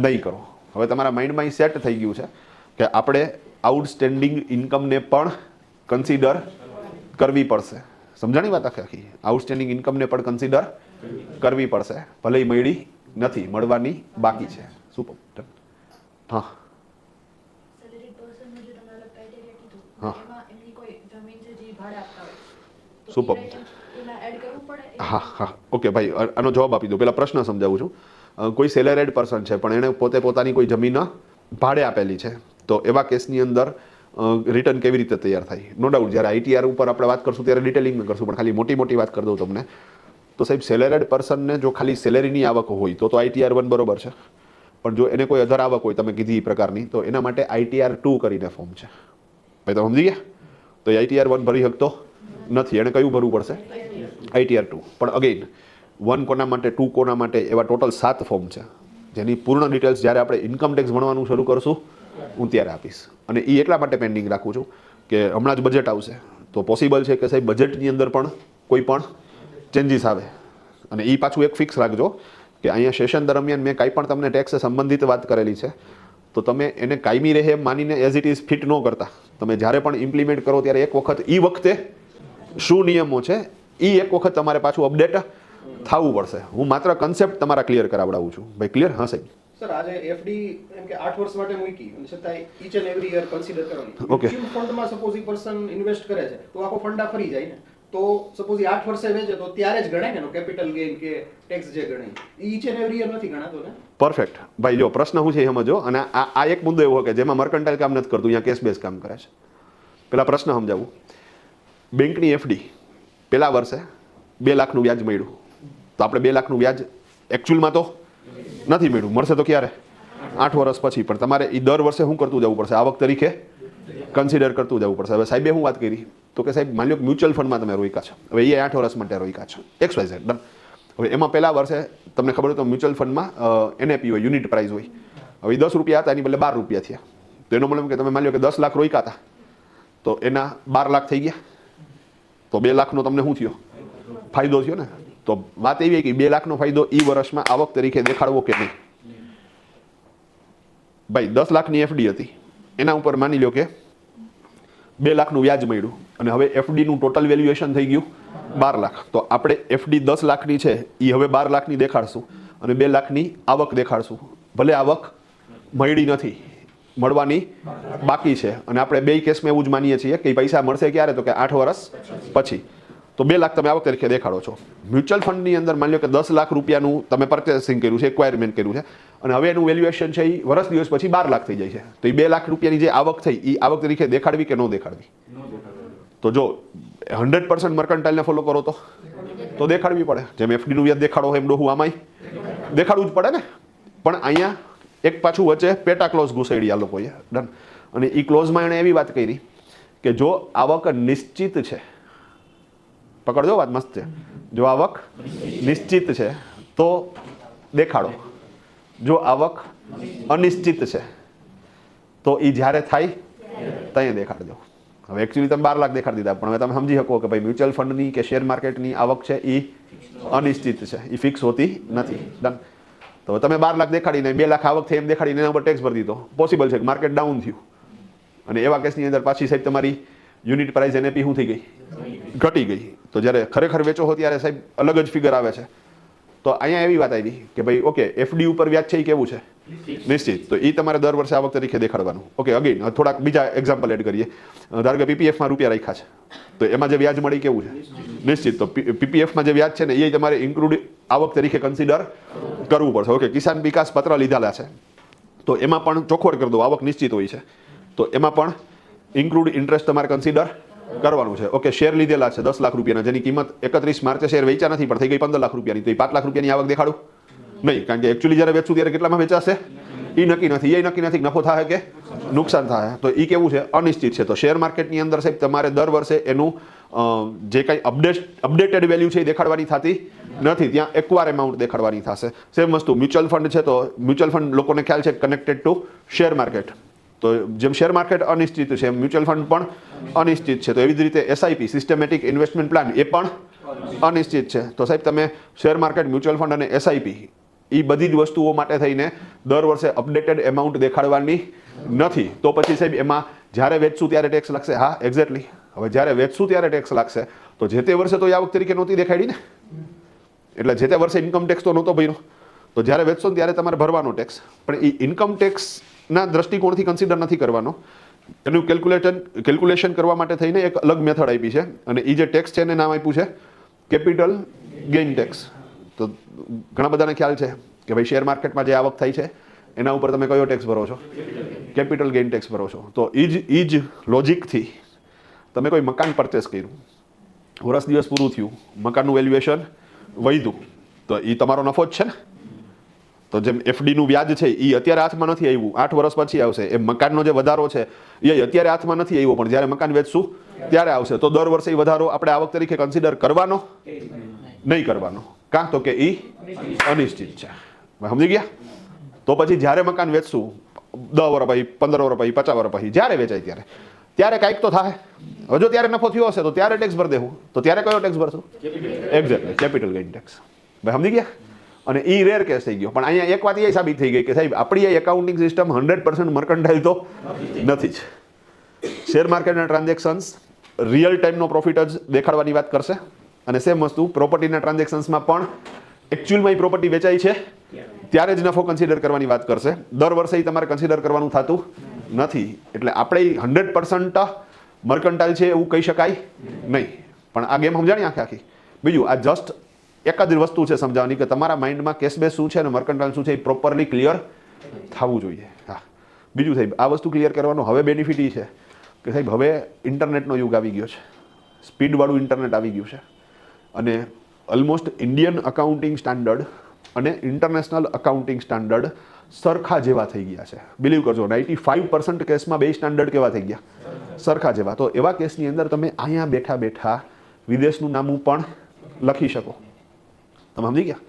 A: નહીં કરો. હવે તમારા માઇન્ડમાં સેટ થઈ ગયું છે કે આપણે આઉટસ્ટેન્ડિંગ ઇન્કમને પણ કન્સિડર કરવી પડશે. સમજાણી વાત આખી? આઉટસ્ટેન્ડિંગ ઇન્કમને પણ કન્સિડર કરવી પડશે, ભલે મળી નથી, મળવાની બાકી છે. સુપર. હા હા સુપર. હા હા ઓકે ભાઈ, આનો જવાબ આપી દો. પહેલા પ્રશ્ન સમજાવું છું. કોઈ સેલેરેડ પર્સન છે પણ એણે પોતે પોતાની કોઈ જમીન ભાડે આપેલી છે, તો એવા કેસની અંદર રિટર્ન કેવી રીતે તૈયાર થાય? નો ડાઉટ જ્યારે આઈટીઆર ઉપર આપણે વાત કરશું ત્યારે ડિટેલિંગમાં કરશું, પણ ખાલી મોટી વાત કરી દઉં તમને તો સાહેબ સેલેરેડ પર્સનને જો ખાલી સેલેરીની આવક હોય તો આઈટીઆર 1 બરોબર છે, પણ જો એને કોઈ અધર આવક હોય તમે કીધી એ પ્રકારની તો એના માટે આઈટીઆર 2 કરીને ફોર્મ છે. ભાઈ તમે સમજી ગયા? તો આઈટીઆર 1 ભરી શકતો નથી, એને કયું ભરવું પડશે? આઈટીઆર 2. પણ અગેઇન 1 કોના માટે 2 કોના માટે એવા ટોટલ 7 ફોર્મ છે, જેની પૂર્ણ ડિટેલ્સ જ્યારે આપણે ઇન્કમ ટેક્સ ભણવાનું શરૂ કરશું હું ત્યારે આપીશ. અને એ એટલા માટે પેન્ડિંગ રાખું છું કે હમણાં જ બજેટ આવશે તો પોસિબલ છે કે સાહેબ બજેટની અંદર પણ કોઈ પણ ચેન્જીસ આવે. અને એ પાછું એક ફિક્સ રાખજો કે અહીંયા સેશન દરમિયાન મેં કાંઈ પણ તમને ટેક્સ સંબંધિત વાત કરેલી છે તો તમે એને કાયમી રહે એમ માનીને એઝ ઇટ ઇઝ ફિટ ન કરતા. તમે જ્યારે પણ ઇમ્પ્લિમેન્ટ કરો ત્યારે એક વખત એ વખતે શું નિયમો છે એ એક વખત તમારે પાછું અપડેટ થવું પડશે. હું માત્ર કન્સેપ્ટ તમારા ક્લિયર કરાવડાવું છું. ભાઈ ક્લિયર? હા સાહેબ.
B: સર આજે એફડી એમ કે 8 વર્ષ માટે મૂકી અને છતાંય each and every year consider કરવાની.
A: Okay.
B: મ્યુચ્યુઅલ ફંડમાં સપોઝ ઈ પર્સન ઇન્વેસ્ટ કરે છે તો આખો ફંડા ફરી જાય ને, તો સપોઝ 8 વર્ષે વેચે તો ત્યારે જ ગણાય ને એનો કેપિટલ ગેઇન કે ટેક્સ જે ગણાય ઈચ એન્ડ એવરી યર નથી ગણાતો ને?
A: પરફેક્ટ. ભાઈ જો પ્રશ્ન શું છે એ સમજો. અને આ એક મુદ્દો એવો કે જેમાં મર્કન્ટાઇલ કામ નથી કરતું, અહીંયા કેશ બેઝ કામ કરે છે. પેલા પ્રશ્ન સમજાવું. બેંકની એફડી પેલા વર્ષે 2 લાખનું વ્યાજ મળ્યું તો આપણે 2 લાખનું વ્યાજ એકચ્યુઅલમાં તો નથી મળ્યું, મળશે તો ક્યારે? 8 વર્ષ પછી. પણ તમારે એ દર વર્ષે શું કરતું જવું પડશે? આવક તરીકે કન્સિડર કરતું જવું પડશે. હવે સાહેબે શું વાત કરી તો કે સાહેબ માની લો કે મ્યુચ્યુઅલ ફંડમાં તમે રોક્યા છો, હવે એ 8 વર્ષ માટે રોક્યા છો XYZ ડન. હવે એમાં પહેલા વર્ષે તમને ખબર હોય તો મ્યુચ્યુઅલ ફંડમાં NAP હોય, યુનિટ પ્રાઇસ હોય. હવે 10 રૂપિયા હતા એની બદલે 12 રૂપિયા થયા, તો એનો મતલબ કે તમે માની લો કે 10 લાખ રોક્યા હતા તો એના 12 લાખ થઈ ગયા, તો 2 લાખનો તમને શું થયો? ફાયદો થયો ને. તો વાત એવી કે 2 લાખનો ફાયદો એ વર્ષમાં આવક તરીકે દેખાડવો કે નહીં? ભાઈ 10 લાખની એફડી હતી, એના ઉપર માની લો કે 2 લાખનું વ્યાજ મળ્યું અને હવે એફડીનું ટોટલ વેલ્યુએશન થઈ ગયું 12 લાખ. તો આપણે એફડી 10 લાખની છે એ હવે 12 લાખની દેખાડશું અને 2 લાખની આવક દેખાડશું. ભલે આવક મળી નથી, મળવાની બાકી છે, અને આપણે બે કેસમાં એવું જ માનીએ છીએ કે પૈસા મળશે ક્યારે? તો કે 8 વર્ષ પછી. તો 2 લાખ તમે આવક તરીકે દેખાડો છો. મ્યુચ્યુઅલ ફંડની અંદર માની લો કે 10 લાખ રૂપિયાનું તમે પરચેસિંગ કર્યું છે, એક્વાયરમેન્ટ કર્યું છે, અને હવે એનું વેલ્યુએશન છે એ વર્ષ દિવસ પછી 12 લાખ થઈ જાય છે. તો એ 2 લાખ રૂપિયાની જે આવક થઈ એ આવક તરીકે દેખાડવી કે ન દેખાડવી? તો જો 100% મર્કન્ટાઇલને ફોલો કરો તો દેખાડવી પડે. જેમ એફડીનું વ્યાજ દેખાડો એમ ડોહું આમાંય દેખાડવું જ પડે ને. પણ અહીંયા એક પાછું વચ્ચે પેટા ક્લોઝ ઘુસાડી આ લોકોએ ડન. અને એ ક્લોઝમાં એણે એવી વાત કરી કે જો આવક નિશ્ચિત છે, પકડજો વાત મસ્ત છે, જો આવક નિશ્ચિત છે તો દેખાડો, જો આવક અનિશ્ચિત છે તો એ જ્યારે થાય ત્યાં દેખાડજો. હવે એકચ્યુઅલી તમે 12 લાખ દેખાડી દીધા, પણ હવે તમે સમજી શકો કે ભાઈ મ્યુચ્યુઅલ ફંડની કે શેર માર્કેટની આવક છે એ અનિશ્ચિત છે, એ ફિક્સ હોતી નથી ડન. તો તમે 12 લાખ દેખાડીને 2 લાખ આવક થઈ એમ દેખાડીને એના ઉપર ટેક્સ ભરી દીધો. પોસિબલ છે કે માર્કેટ ડાઉન થયું અને એવા કેસની અંદર પાછી સાહેબ તમારી યુનિટ પ્રાઇસ NAP શું થઈ ગઈ? ઘટી ગઈ. તો જ્યારે ખરેખર વેચો હો ત્યારે સાહેબ અલગ જ ફિગર આવે છે. તો અહીંયા એવી વાત આવી કે ભાઈ ઓકે એફડી ઉપર વ્યાજ છે એ કેવું છે? નિશ્ચિત. તો એ તમારે દર વર્ષે આવક તરીકે દેખાડવાનું. ઓકે અગેન થોડાક બીજા એક્ઝામ્પલ એડ કરીએ. ધારો કે PPFમાં રૂપિયા રાખ્યા છે તો એમાં જે વ્યાજ મળી કેવું છે? નિશ્ચિત. તો PPFમાં જે વ્યાજ છે ને એ તમારે ઇન્ક્લુડ આવક તરીકે કન્સિડર કરવું પડશે. ઓકે કિસાન વિકાસ પત્ર લીધેલા છે તો એમાં પણ ચોખવટ કરી દો, આવક નિશ્ચિત હોય છે તો એમાં પણ ઇન્ક્લુડ ઇન્ટરેસ્ટ તમારે કન્સિડર કરવાનું છે. ઓકે શેર લીધેલા છે 10 લાખ રૂપિયાના, જેની કિંમત 31 માર્ચે શેર વેચ્યા નથી પણ થઈ ગઈ 15 લાખ રૂપિયાની, તો એ 5 લાખ રૂપિયાની આવક દેખાડું નહીં, કારણ કે એકચ્યુઅલી જ્યારે વેચશું ત્યારે કેટલામાં વેચાશે એ નક્કી નથી. એ નક્કી નથી નફો થાય કે નુકસાન થાય, તો એ કેવું છે? અનિશ્ચિત છે. તો શેર માર્કેટની અંદર સાહેબ તમારે દર વર્ષે એનું જે કંઈ અપડેટેડ વેલ્યુ છે એ દેખાડવાની થતી નથી, ત્યાં એકવાર એમાઉન્ટ દેખાડવાની થશે. સેમ વસ્તુ મ્યુચ્યુઅલ ફંડ છે તો મ્યુચ્યુઅલ ફંડ લોકોને ખ્યાલ છે કનેક્ટેડ ટુ શેર માર્કેટ. તો જેમ શેર માર્કેટ અનિશ્ચિત છે એમ મ્યુચ્યુઅલ ફંડ પણ અનિશ્ચિત છે. તો એવી જ રીતે SIP સિસ્ટમેટિક ઇન્વેસ્ટમેન્ટ પ્લાન એ પણ અનિશ્ચિત છે. તો સાહેબ તમે શેર માર્કેટ, મ્યુચ્યુઅલ ફંડ અને SIP એ બધી જ વસ્તુઓ માટે થઈને દર વર્ષે અપડેટેડ એમાઉન્ટ દેખાડવાની નથી. તો પછી સાહેબ એમાં જ્યારે વેચશું ત્યારે ટેક્સ લાગશે. હા એક્ઝેક્ટલી. હવે જ્યારે વેચશું ત્યારે ટેક્સ લાગશે તો જે તે વર્ષે તો આવક તરીકે નહોતી દેખાડી ને, એટલે જે તે વર્ષે ઇન્કમ ટેક્સ તો નહોતો ભર્યો, તો જ્યારે વેચશો ત્યારે તમારે ભરવાનો ટેક્સ. પણ એ ઇન્કમ ટેક્સના દ્રષ્ટિકોણથી કન્સિડર નથી કરવાનો. એનું કેલ્ક્યુલેશન કરવા માટે થઈને એક અલગ મેથડ આપી છે અને એ જે ટેક્સ છે એને નામ આપ્યું છે કેપિટલ ગેઇન ટેક્સ. તો ઘણા બધાને ખ્યાલ છે કે ભાઈ શેર માર્કેટમાં જે આવક થાય છે એના ઉપર તમે કયો ટેક્સ ભરો છો? કેપિટલ ગેઇન ટેક્સ ભરો છો. તો એ જ લોજિકથી તમે કોઈ મકાન પરચેસ કર્યું, વર્ષ દિવસ પૂરું થયું, મકાનનું વેલ્યુએશન વધ્યું, તો એ તમારો નફો જ છે ને. તો જેમ એફડીનું વ્યાજ છે એ અત્યારે હાથમાં નથી આવ્યું, 8 વર્ષ પછી આવશે. એ મકાનનો જે વધારો છે એ અત્યારે હાથમાં નથી આવ્યો, પણ જ્યારે મકાન વેચશું ત્યારે આવશે. તો દર વર્ષે એ વધારો આપણે આવક તરીકે કન્સિડર કરવાનો નહીં કરવાનો, કાં તો કે એ અનિશ્ચિત છે. સમજી ગયા? તો પછી જ્યારે મકાન વેચશું 10 વર્ષ પછી, 15 વર્ષ પછી, 50 વર્ષ પછી જ્યારે વેચાય ત્યારે કાંઈક તો થાય. હવે જો ત્યારે નફો થયો હશે તો ત્યારે ટેક્સ ભરી દેવું. તો ત્યારે કયો ટેક્સ ભરશું? Exactly capital gain tax. ભાઈ સમજી ગયા? અને એ રેર કેસ થઈ ગયો. પણ અહીંયા એક વાત એ સાબિત થઈ ગઈ કે સાહેબ આપણી એ એકાઉન્ટિંગ સિસ્ટમ 100% મર્કન્ટાઇલ તો નથી જ. શેર માર્કેટના ટ્રાન્ઝેક્શન્સ રિયલ ટાઈમનો પ્રોફિટ જ દેખાડવાની વાત કરશે. અને સેમ વસ્તુ પ્રોપર્ટીના ટ્રાન્ઝેક્શન્સમાં પણ એકચ્યુઅલમાં એ પ્રોપર્ટી વેચાઈ છે ત્યારે જ નફો કન્સિડર કરવાની વાત કરશે. દર વર્ષે તમારે કન્સિડર કરવાનું થતું નથી. એટલે આપણે 100% મર્કન્ટાઇલ છે એવું કહી શકાય નહીં. પણ આ ગેમ સમજાણી આખી. બીજું આ જસ્ટ એક જ વસ્તુ છે સમજાવવાની કે તમારા માઇન્ડમાં કેશબેઝ શું છે અને મર્કન્ટાઇલ શું છે એ પ્રોપરલી ક્લિયર થવું જોઈએ. હા, બીજું સાહેબ આ વસ્તુ ક્લિયર કરવાનો હવે બેનિફિટ એ છે કે સાહેબ હવે ઇન્ટરનેટનો યુગ આવી ગયો છે, સ્પીડવાળું ઇન્ટરનેટ આવી ગયું છે. અને ઓલમોસ્ટ ઇન્ડિયન અકાઉન્ટિંગ સ્ટાન્ડર્ડ અને ઇન્ટરનેશનલ અકાઉન્ટિંગ સ્ટાન્ડર્ડ સરખા જેવા થઈ ગયા છે. બિલીવ કરજો 95% કેસમાં બે સ્ટાન્ડર્ડ કેવા થઈ ગયા? સરખા જેવા. તો એવા કેસની અંદર તમે અહીંયા બેઠા બેઠા વિદેશનું નામું પણ લખી શકો. તમે સમજી ગયા?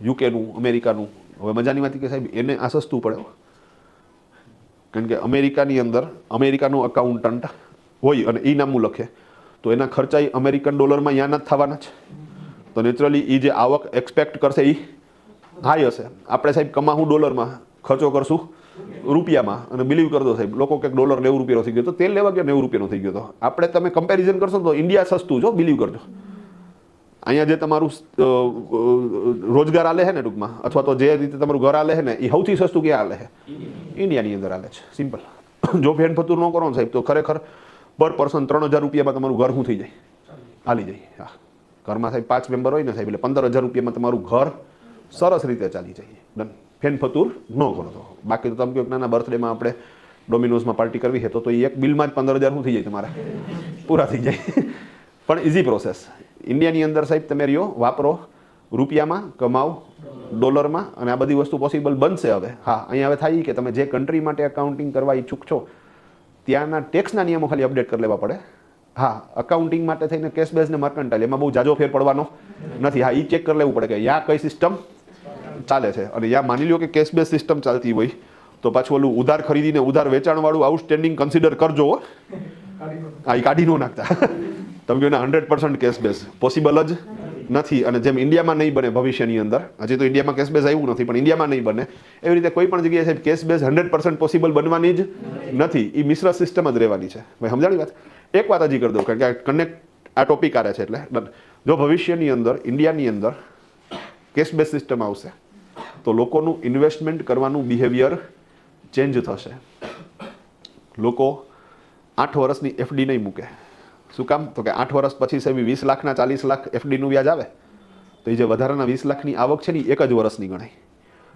A: યુકેનું, અમેરિકાનું. હવે મજાની વાત કે સાહેબ એને આ સસ્તું પડે, કારણ કે અમેરિકાની અંદર અમેરિકાનું અકાઉન્ટન્ટ હોય અને એ નામું લખે તો એના ખર્ચા અમેરિકન ડોલરમાં અહીંયા નથી થવાના જ. તો નેચરલી એ જે આવક એક્સપેક્ટ કરશે એ હાઈ હશે. આપણે સાહેબ કમાવું ડોલરમાં, ખર્ચો કરશું રૂપિયામાં. અને બિલીવ કરજો સાહેબ લોકો કે ડોલર 90 રૂપિયાનો થઈ ગયો તો તેલ લેવા ગયા 90 રૂપિયાનો થઈ ગયો. તો આપણે તમે કમ્પેરિઝન કરશો તો ઇન્ડિયા સસ્તું જો, બિલીવ કરજો. અહીંયા જે તમારું રોજગાર આલે છે ને ટૂંકમાં, અથવા તો જે રીતે તમારું ઘર આલે છે ને એ સૌથી સસ્તું ક્યાં આલે છે? ઇન્ડિયાની અંદર આલે છે. સિમ્પલ. જો ફેન ફતુર ન કરો ને સાહેબ તો ખરેખર પર પર્સન 3000 રૂપિયામાં તમારું ઘર શું થઈ જાય? હાલી જાય. હા, ઘરમાં સાહેબ 5 મેમ્બર હોય ને સાહેબ એટલે 15000 રૂપિયામાં તમારું ઘર સરસ રીતે ચાલી જાય. ડન. ફેન ફતુર ન કરો તો. બાકી તો તમે કહો નાના બર્થડેમાં આપણે ડોમિનોઝમાં પાર્ટી કરવી છે તો એ એક બિલમાં જ 15000 શું થઈ જાય તમારે? પૂરા થઈ જાય. પણ ઇઝી પ્રોસેસ. ઇન્ડિયાની અંદર સાહેબ તમે રહ્યો, વાપરો, રૂપિયામાં કમાઓ, ડોલરમાં, અને આ બધી વસ્તુ પોસિબલ બનશે હવે. હા, અહીંયા હવે થાય કે તમે જે કન્ટ્રી માટે એકાઉન્ટિંગ કરવા ઈચ્છુક છો ત્યાંના ટેક્સના નિયમો ખાલી અપડેટ કરી લેવા પડે. હા, અકાઉન્ટિંગ માટે થઈને કેશ બેઝ ને મર્કન્ટાઇલ એમાં બહુ જાજો ફેર પડવાનો નથી. હા, એ ચેક કરી લેવું પડે કે યા કઈ સિસ્ટમ ચાલે છે. અને યા માની લો કે કેશ બેઝ સિસ્ટમ ચાલતી હોય તો પાછું ઓલું ઉધાર ખરીદીને ઉધાર વેચાણવાળું આઉટસ્ટેન્ડિંગ કન્સિડર કરજો. હા, એ કાઢી ન નાખતા. તમે કહો 100% કેશ બેઝ પોસિબલ જ નથી. અને જેમ ઇન્ડિયામાં નહીં બને ભવિષ્યની અંદર, હજી તો ઇન્ડિયામાં કેશ બેઝ આવ્યું નથી પણ ઇન્ડિયામાં નહીં બને, એવી રીતે કોઈ પણ જગ્યાએ સાહેબ કેશ બેઝ 100% પોસિબલ બનવાની જ નથી. એ મિશ્ર સિસ્ટમ જ રહેવાની છે. ભાઈ સમજાણી વાત? એક વાત હજી કરી દઉં, કારણ કે આ કનેક્ટ આ ટોપિક આવે છે એટલે જો ભવિષ્યની અંદર ઇન્ડિયાની અંદર કેશ બેઝ સિસ્ટમ આવશે તો લોકોનું ઇન્વેસ્ટમેન્ટ કરવાનું બિહેવિયર ચેન્જ થશે. લોકો 8 વર્ષની એફડી નહીં મૂકે. શું કામ? તો કે 8 વર્ષ પછી સાહેબ 20 લાખના 40 લાખ એફડીનું વ્યાજ આવે તો એ જે વધારાના 20 લાખની આવક છે ને એક જ વર્ષની ગણાય.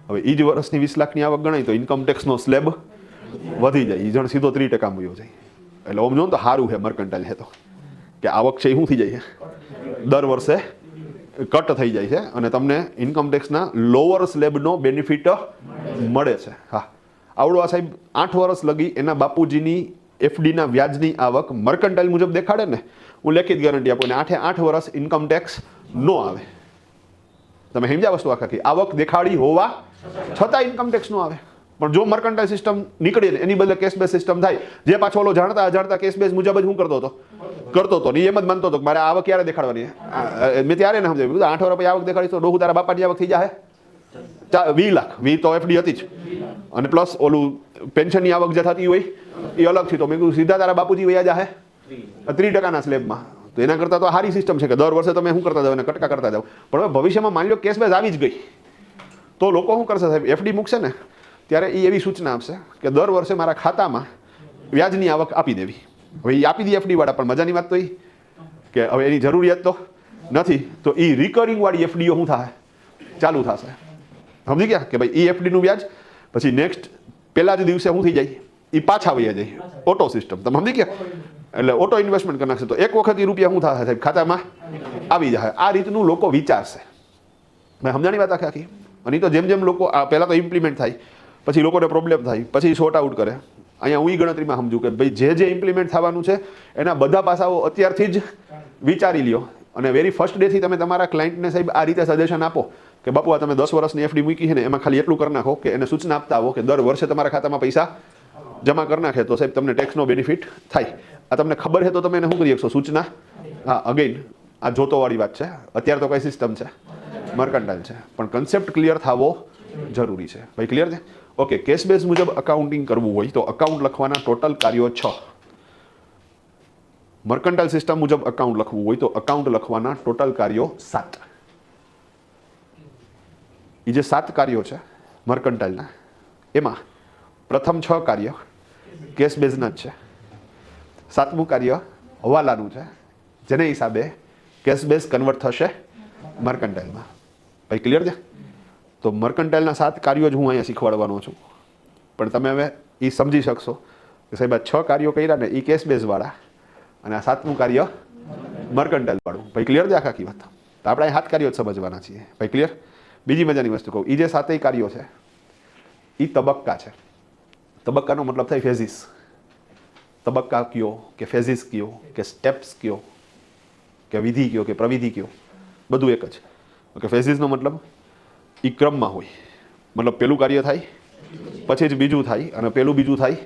A: હવે એ જ વર્ષની 20 લાખની આવક ગણાય તો ઇન્કમ ટેક્સનો સ્લેબ વધી જાય. એ જણ સીધો 3% મૂલ્યો જાય. એટલે ઓમ જો તો સારું છે મર્કન્ટાઇલ છે તો કે આવક છે એ શું થઈ જાય છે? દર વર્ષે કટ થઈ જાય છે અને તમને ઇન્કમ ટેક્સના લોઅર સ્લેબનો બેનિફિટ મળે છે. હા, આવડો આ સાહેબ 8 વર્ષ લગી એના બાપુજીની એફડીના વ્યાજની આવક મર્કન્ટાઇલ મુજબ દેખાડે ને, હું લેખિત ગેરંટી આપું ને 8 વર્ષ ઇન્કમ ટેક્સ ન આવે. તમે સમજ્યા વસ્તુ આખી? આવક દેખાડી હોવા છતાં ઇન્કમ ટેક્સ ન આવે. પણ જો મર્કન્ટાઇલ સિસ્ટમ નીકળે ને એની બદલે કેશ બેઝ સિસ્ટમ થાય, જે પાછો ઓલો જાણતા અજાણતા કેશ બેઝ મુજબ જ હું કરતો હતો ને એમ જ માનતો હતો કે મારે આવક ક્યારે દેખાડવાની. મેં ત્યારે ને સમજાવ્યું 8 વર્ષ પછી આવક દેખાડી તો ડોહુ તારા બાપાની આવક થઈ જાય 20 લાખ. 20 તો એફડી હતી જ, અને પ્લસ ઓલું પેન્શનની આવક જે થતી હોય એ અલગથી. તો મેં કીધું સીધા તારા બાપુજી વયા જાહે 3%ના સ્લેબમાં. તો એના કરતાં તો સારી સિસ્ટમ છે કે દર વર્ષે તમે શું કરતા જાવ અને કટકા કરતા જાવ. પણ હવે ભવિષ્યમાં માની લો કેશ બેઝ આવી જ ગઈ તો લોકો શું કરશે સાહેબ? એફડી મૂકશે ને ત્યારે એ એવી સૂચના આપશે કે દર વર્ષે મારા ખાતામાં વ્યાજની આવક આપી દેવી. હવે એ આપી દે એફડી વાળા, પણ મજાની વાત તો એ કે હવે એની જરૂરિયાત તો નથી. તો એ રિકરિંગ વાળી એફડીઓ શું થાય? ચાલુ થશે. સમજી ગયા કે ભાઈ EFD નું વ્યાજ પછી નેક્સ્ટ પહેલા જ દિવસે શું થઈ જાય એ પાછા વયા જાય ઓટો સિસ્ટમ. તમે સમજી ગયા એટલે ઓટો ઇન્વેસ્ટમેન્ટ કરી નાખશે તો એક વખત એ રૂપિયા શું થશે સાહેબ ખાતામાં આવી જાય. આ રીતનું લોકો વિચારશે. મેં સમજાણી વાત આખી. અને તો જેમ જેમ લોકો પહેલાં તો ઇમ્પ્લિમેન્ટ થાય પછી લોકોને પ્રોબ્લેમ થાય પછી શોર્ટ આઉટ કરે. અહીંયા હું ગણતરીમાં સમજુ કે ભાઈ જે ઇમ્પ્લિમેન્ટ થવાનું છે એના બધા પાસાઓ અત્યારથી જ વિચારી લ્યો અને વેરી ફર્સ્ટ ડેથી તમે તમારા ક્લાયન્ટને સાહેબ આ રીતે સજેશન આપો કે બાપુ આ તમે 10 વર્ષની FD મૂકી છે ને એમાં ખાલી એટલું કરી નાખો કે એને સૂચના આપતા આવો કે દર વર્ષે તમારા ખાતામાં પૈસા જમા કરી નાખે તો સાહેબ તમને ટેક્સનો બેનિફિટ થાય. આ તમને ખબર છે તો તમે એને શું કરી શકશો સૂચના. હા અગેન આ જોતોવાળી વાત છે. અત્યારે તો કઈ સિસ્ટમ છે મર્કન્ટાઇલ છે પણ કન્સેપ્ટ ક્લિયર થવો જરૂરી છે ભાઈ. ક્લિયર છે? ઓકે. કેશ બેઝ મુજબ અકાઉન્ટિંગ કરવું હોય તો અકાઉન્ટ લખવાના ટોટલ કાર્યો 6. મર્કન્ટાઇલ સિસ્ટમ મુજબ અકાઉન્ટ લખવું હોય તો અકાઉન્ટ લખવાના ટોટલ કાર્યો 7. એ જે 7 કાર્યો છે મર્કન્ટાઇલના એમાં પ્રથમ 6 કાર્ય કેશ બેઝના જ છે. 7મું કાર્ય હવાલાનું છે જેને હિસાબે કેશ બેઝ કન્વર્ટ થશે મર્કન્ટાઇલમાં. ભાઈ ક્લિયર છે? તો મર્કન્ટાઇલના 7 કાર્યો જ હું અહીંયા શીખવાડવાનો છું પણ તમે હવે એ સમજી શકશો કે સાહેબ આ 6 કાર્યો કર્યા ને એ કેશ બેઝવાળા અને આ 7મું કાર્ય મર્કન્ટાઇલ વાળું. ભાઈ ક્લિયર છે આખી વાત? તો આપણે અહીં 7 કાર્યો જ સમજવાના છીએ. ભાઈ ક્લિયર? બીજી મજાની વસ્તુ કહું એ જે 7 કાર્યો છે એ તબક્કા છે. તબક્કાનો મતલબ થાય ફેઝિસ. તબક્કા કયો કે ફેઝિસ કયો કે સ્ટેપ્સ કયો કે વિધિ કયો કે પ્રવિધિ કયો બધું એક જ. ઓકે. ફેઝિસનો મતલબ એ ક્રમમાં હોય. મતલબ પહેલું કાર્ય થાય પછી જ બીજું થાય અને પહેલું બીજું થાય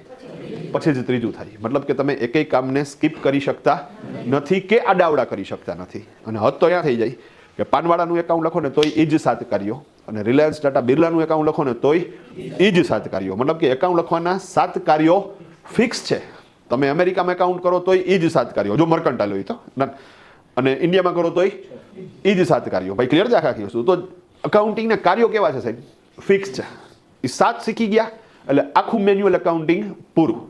A: પછી જ ત્રીજું થાય. મતલબ કે તમે એકેય કામને સ્કીપ કરી શકતા નથી કે આડાવડા કરી શકતા નથી. અને હદ તો અહીંયા થઈ જાય કે પાનવાળાનું એકાઉન્ટ લખો ને તોય એ જ 7 કાર્યો અને રિલાયન્સ ટાટા બિરલાનું એકાઉન્ટ લખો ને તોય એ જ 7 કાર્યો. મતલબ કે એકાઉન્ટ લખવાના 7 કાર્યો ફિક્સ છે. તમે અમેરિકામાં એકાઉન્ટ કરો તોય એ જ 7 કાર્યો જો મર્કન્ટાઇલ હોય તો, અને ઇન્ડિયામાં કરો તોય એ જ 7 કાર્યો. ભાઈ ક્લિયર છે આખી વસ્તુ? તો અકાઉન્ટિંગના કાર્યો કેવા છે સાહેબ? ફિક્સ છે. એ 7 શીખી ગયા એટલે આખું મેન્યુઅલ એકાઉન્ટિંગ પૂરું.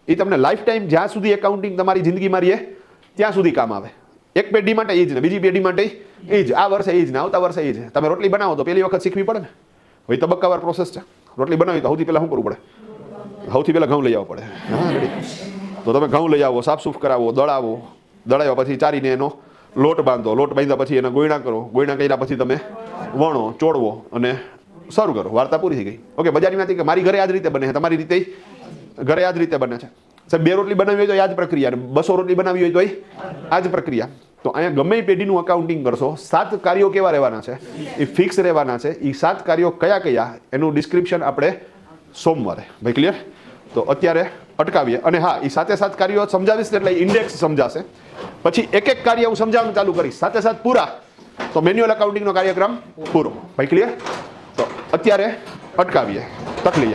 A: એ તમને લાઈફ ટાઈમ જ્યાં સુધી એકાઉન્ટિંગ તમારી જિંદગીમાં રહે ત્યાં સુધી કામ આવે. એક પેઢી માટે એ જ ને બીજી પેઢી માટે એ જ. આ વર્ષે એ જ ને આવતા વર્ષે એ જ. તમે રોટલી બનાવો તો પહેલી વખત શીખવી પડે ને. ભાઈ તબક્કાવાર પ્રોસેસ છે. રોટલી બનાવી તો સૌથી પહેલાં શું કરવું પડે? સૌથી પહેલાં ઘઉં લઈ આવવું પડે. હા રેડી. તો તમે ઘઉં લઈ આવો, સાફ સૂફ કરાવો, દળાવો, દળાવ્યા પછી ચારીને એનો લોટ બાંધો, લોટ બાંધ્યા પછી એને ગોયણા કરો, ગોયણા કર્યા પછી તમે વણો, ચોળવો અને સર્વ કરો. વાર્તા પૂરી થઈ ગઈ. ઓકે. બજારની વાત કે મારી ઘરે આ જ રીતે બને છે, તમારી રીતે ઘરે આ જ રીતે બને છે. સાહેબ 2 રોટલી બનાવી હોય તો આ જ પ્રક્રિયા, 200 રોટલી બનાવી હોય તો આ જ પ્રક્રિયા. તો અહીંયા ગમે એ પેઢીનું અકાઉન્ટિંગ કરશો 7 કાર્યો કેવા રહેવાના છે એ ફિક્સ રહેવાના છે. એ 7 કાર્યો કયા કયા એનું ડિસ્ક્રિપ્શન આપણે સોમવારે. ભાઈ ક્લિયર? તો અત્યારે અટકાવીએ. અને હા એ 7 કાર્યો સમજાવીશ એટલે ઇન્ડેક્સ સમજાશે. પછી એક કાર્ય હું સમજાવવાનું ચાલુ કરીશ. 7 પૂરા તો મેન્યુઅલ અકાઉન્ટિંગનો કાર્યક્રમ પૂરો. ભાઈ ક્લિયર? તો અત્યારે અટકાવીએ. તકલીફ